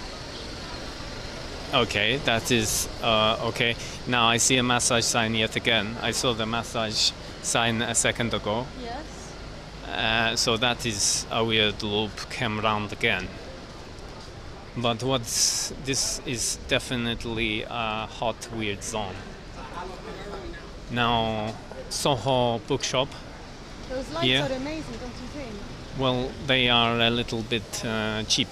Okay, that is okay. Now I see a massage sign yet again. I saw the massage sign a second ago. Yes? So that is a weird loop came round again. But this is definitely a hot weird zone. Now, Soho bookshop. Those lights Yeah. are amazing, don't you think? Well, they are a little bit cheap.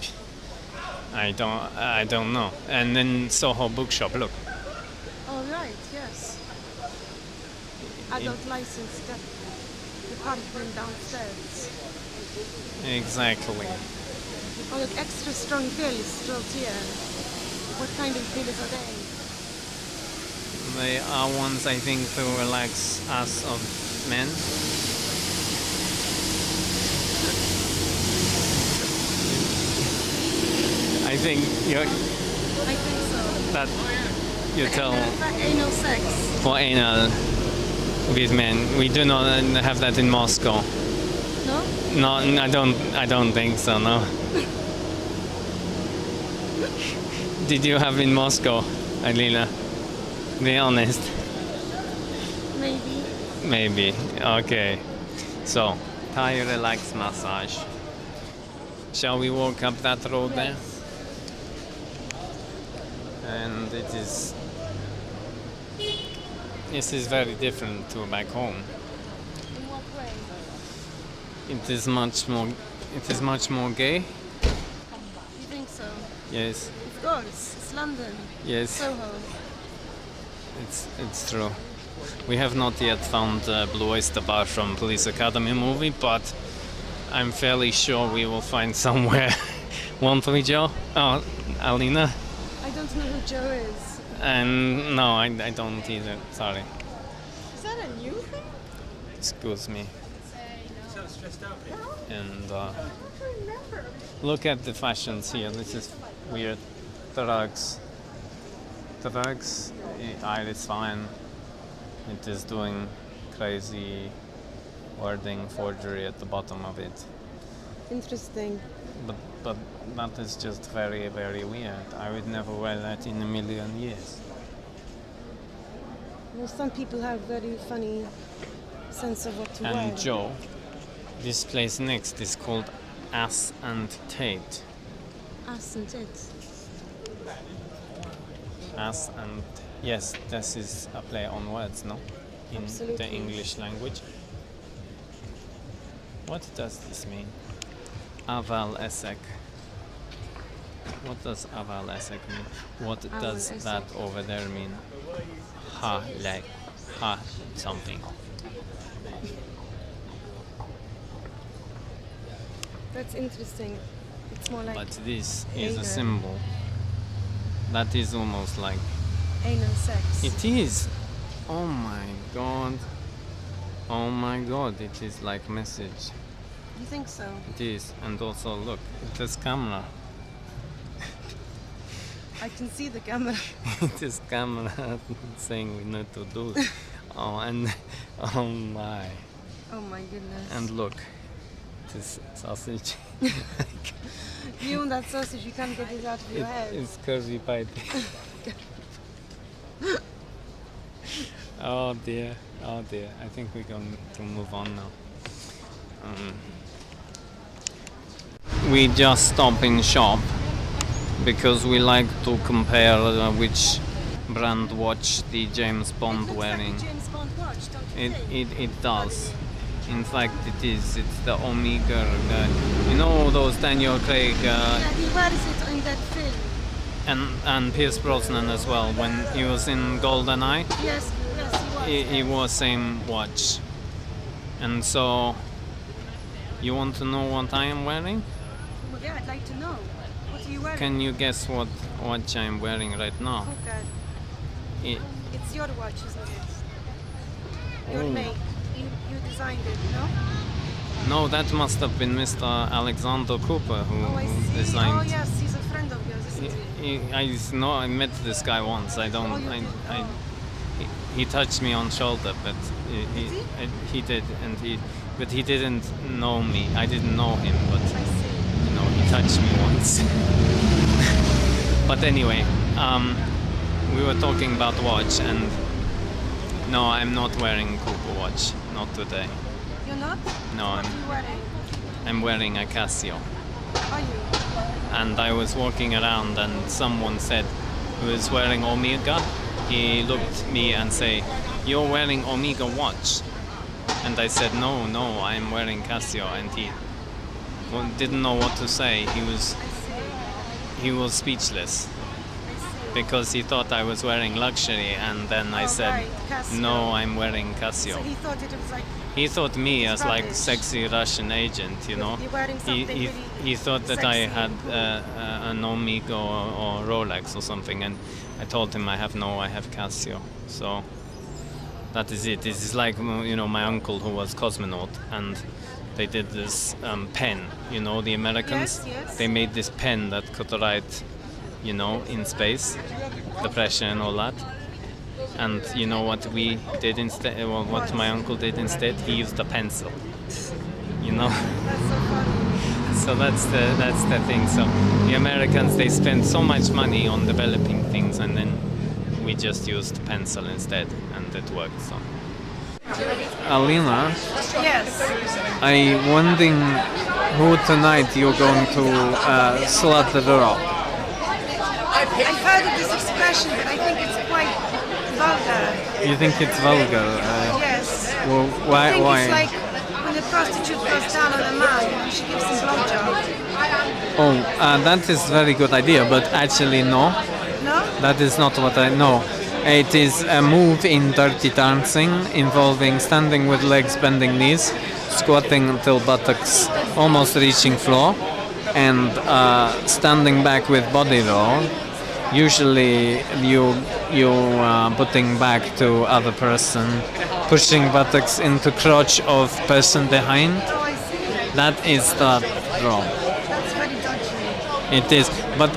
I don't know. And then Soho bookshop. Look, Oh right, yes. Adult license department downstairs. exactly. Oh look, extra strong pills right here. What kind of pills are they? They are ones I think to relax us of men. I think I think so. that you tell Anal sex. for anal with men. We do not have that in Moscow. No? No, I don't think so. No. Did you have in Moscow, Alina? Be honest. Maybe. Maybe. Okay. So, Thai relax massage. Shall we walk up that road there? And this is very different to back home. In what way? It is much more gay. You think so? Yes. Of course. It's London. Yes. Soho. It's true. We have not yet found Blue Oyster Bar from Police Academy movie, but I'm fairly sure we will find somewhere. Won't we, Joe? Oh, Alina? I don't know who Joe is. And no, I don't either. Sorry. Is that a new thing? Excuse me. So stressed out. And I don't remember. look at the fashions here. This is weird. Drugs. It's fine. It is doing crazy wording forgery at the bottom of it. Interesting. But that is just very, very weird. I would never wear that in a million years. Well, some people have very funny sense of what to wear. And Joe, this place next is called Ass and Tate. Ass and tits. Ass and yes, this is a play on words, no? In Absolutely. the English language. What does this mean? Aval esek. What does aval esek mean? What does esek. that over there mean? Ha, like, ha, something. That's interesting. It's more like But this is anal. a symbol. That is almost like. Anal sex. It is. Oh my god. Oh my god, it is like message. You think so? It is. And also look, it is camera. I can see the camera. It is camera saying we need to do it. Oh, and oh my. Oh my goodness. And look, it is sausage. You and that sausage, you can't get it out of your head. It's curvy pipe. Oh dear, oh dear. I think we're going to move on now. We just stop in shop because we like to compare which brand watch the James Bond It looks wearing. like a James Bond watch, don't you think? It does. In fact, it is. It's the Omega. You know those Daniel Craig Yeah, he wears it in that film. and Pierce Brosnan as well. When he was in GoldenEye, Yes, he was. he wore same watch. And so, you want to know what I am wearing? Well, yeah, I'd like to know. What are you wearing? Can you guess what watch I'm wearing right now? Okay. It, It's your watch, isn't it? Your Oh. make. You designed it, no? no, that must have been Mr. Alexander Cooper who, Oh, I who see. designed. Oh, yes, he's a friend of yours, isn't he? I met this guy once. I don't. Oh, you did? Oh. He touched me on shoulder, but he did, and but he didn't know me. I didn't know him, but I see. you know, he touched me once. But anyway, we were talking about watch, and no, I'm not wearing Cooper watch, not today. You're not? No, What are you wearing? I'm wearing a Casio. Are you? and I was walking around, and someone said, who was wearing Omega, he looked at me and say, "You're wearing Omega watch?" And I said, no, I'm wearing Casio. And he didn't know what to say. He was speechless because he thought I was wearing luxury, and then I said, right, Casio. no, I'm wearing Casio. So he thought it was like He thought me as like rubbish. sexy Russian agent, you know. You're wearing something really He thought that I sexy. had an Omega or Rolex or something, and I told him I have Casio. So that is it. This is like, you know, my uncle who was cosmonaut, and they did this pen, you know, the Americans. Yes. They made this pen that could write, you know, in space, the pressure and all that. And you know what we did instead? Well, what my uncle did instead? He used a pencil. You know. That's so funny. So that's the thing. So the Americans, they spend so much money on developing things, and then we just used pencil instead, and it worked. So. Alina, Yes. I wondering who tonight you're going to slaughter up. I've heard of this expression, but I think it's quite vulgar. You think it's vulgar? Yes. Well, I think why? it's like when a prostitute goes down on a man and she gives him blowjob. Oh, that is very good idea, but actually no. No? That is not what I know. It is a move in Dirty Dancing involving standing with legs bending knees, squatting until buttocks almost reaching floor, and standing back with body roll. Usually you putting back to other person, pushing buttocks into crotch of person behind. Oh, I see. That is the roll. That's very dodgy. It is, but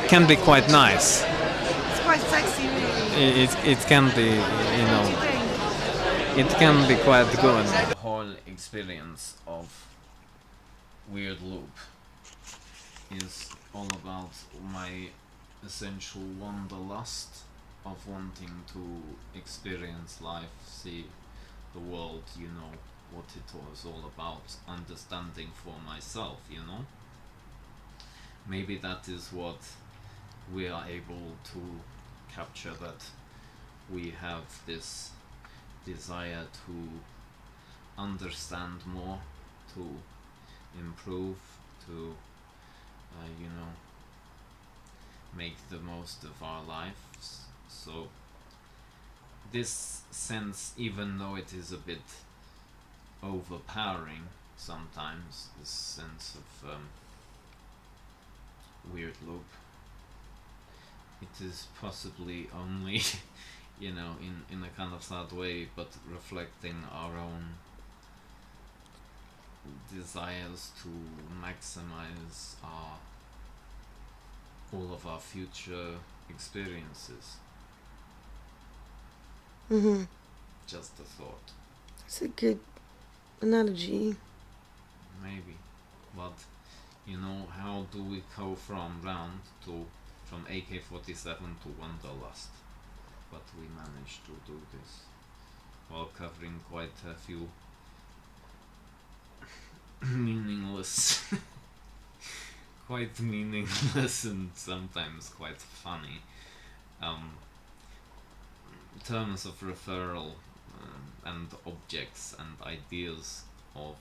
can be quite nice. It's quite sexy, really. It can be, you What do know, you think? it can be quite good. The whole experience of WeirdLoop is all about my essential wanderlust of wanting to experience life, see the world, you know, what it was all about, understanding for myself, you know. Maybe that is what we are able to capture, that we have this desire to understand more, to improve, to you know, make the most of our lives. So this sense, even though it is a bit overpowering sometimes, this sense of WeirdLoop, it is possibly only you know, in a kind of sad way, but reflecting our own desires to maximize all of our future experiences. Mm-hmm. Just a thought. It's a good analogy. Maybe. But you know, how do we go from AK-47 to Wanderlust? But we managed to do this while covering quite a few meaningless quite meaningless and sometimes quite funny terms of referral and objects and ideas of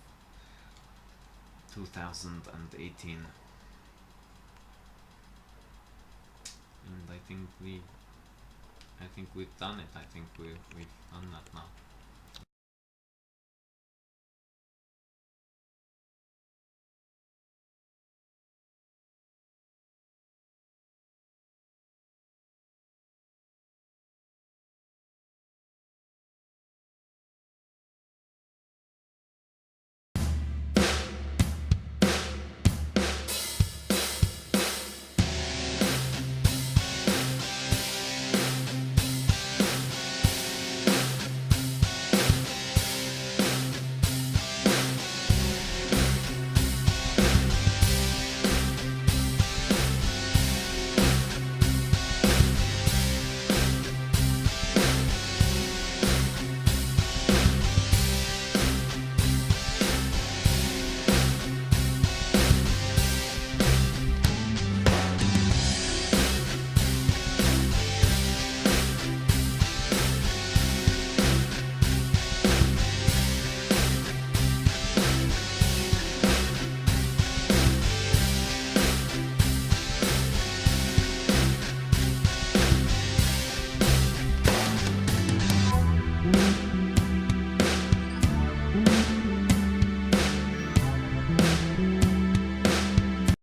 2018. And I think we've done it. I think we've done that now.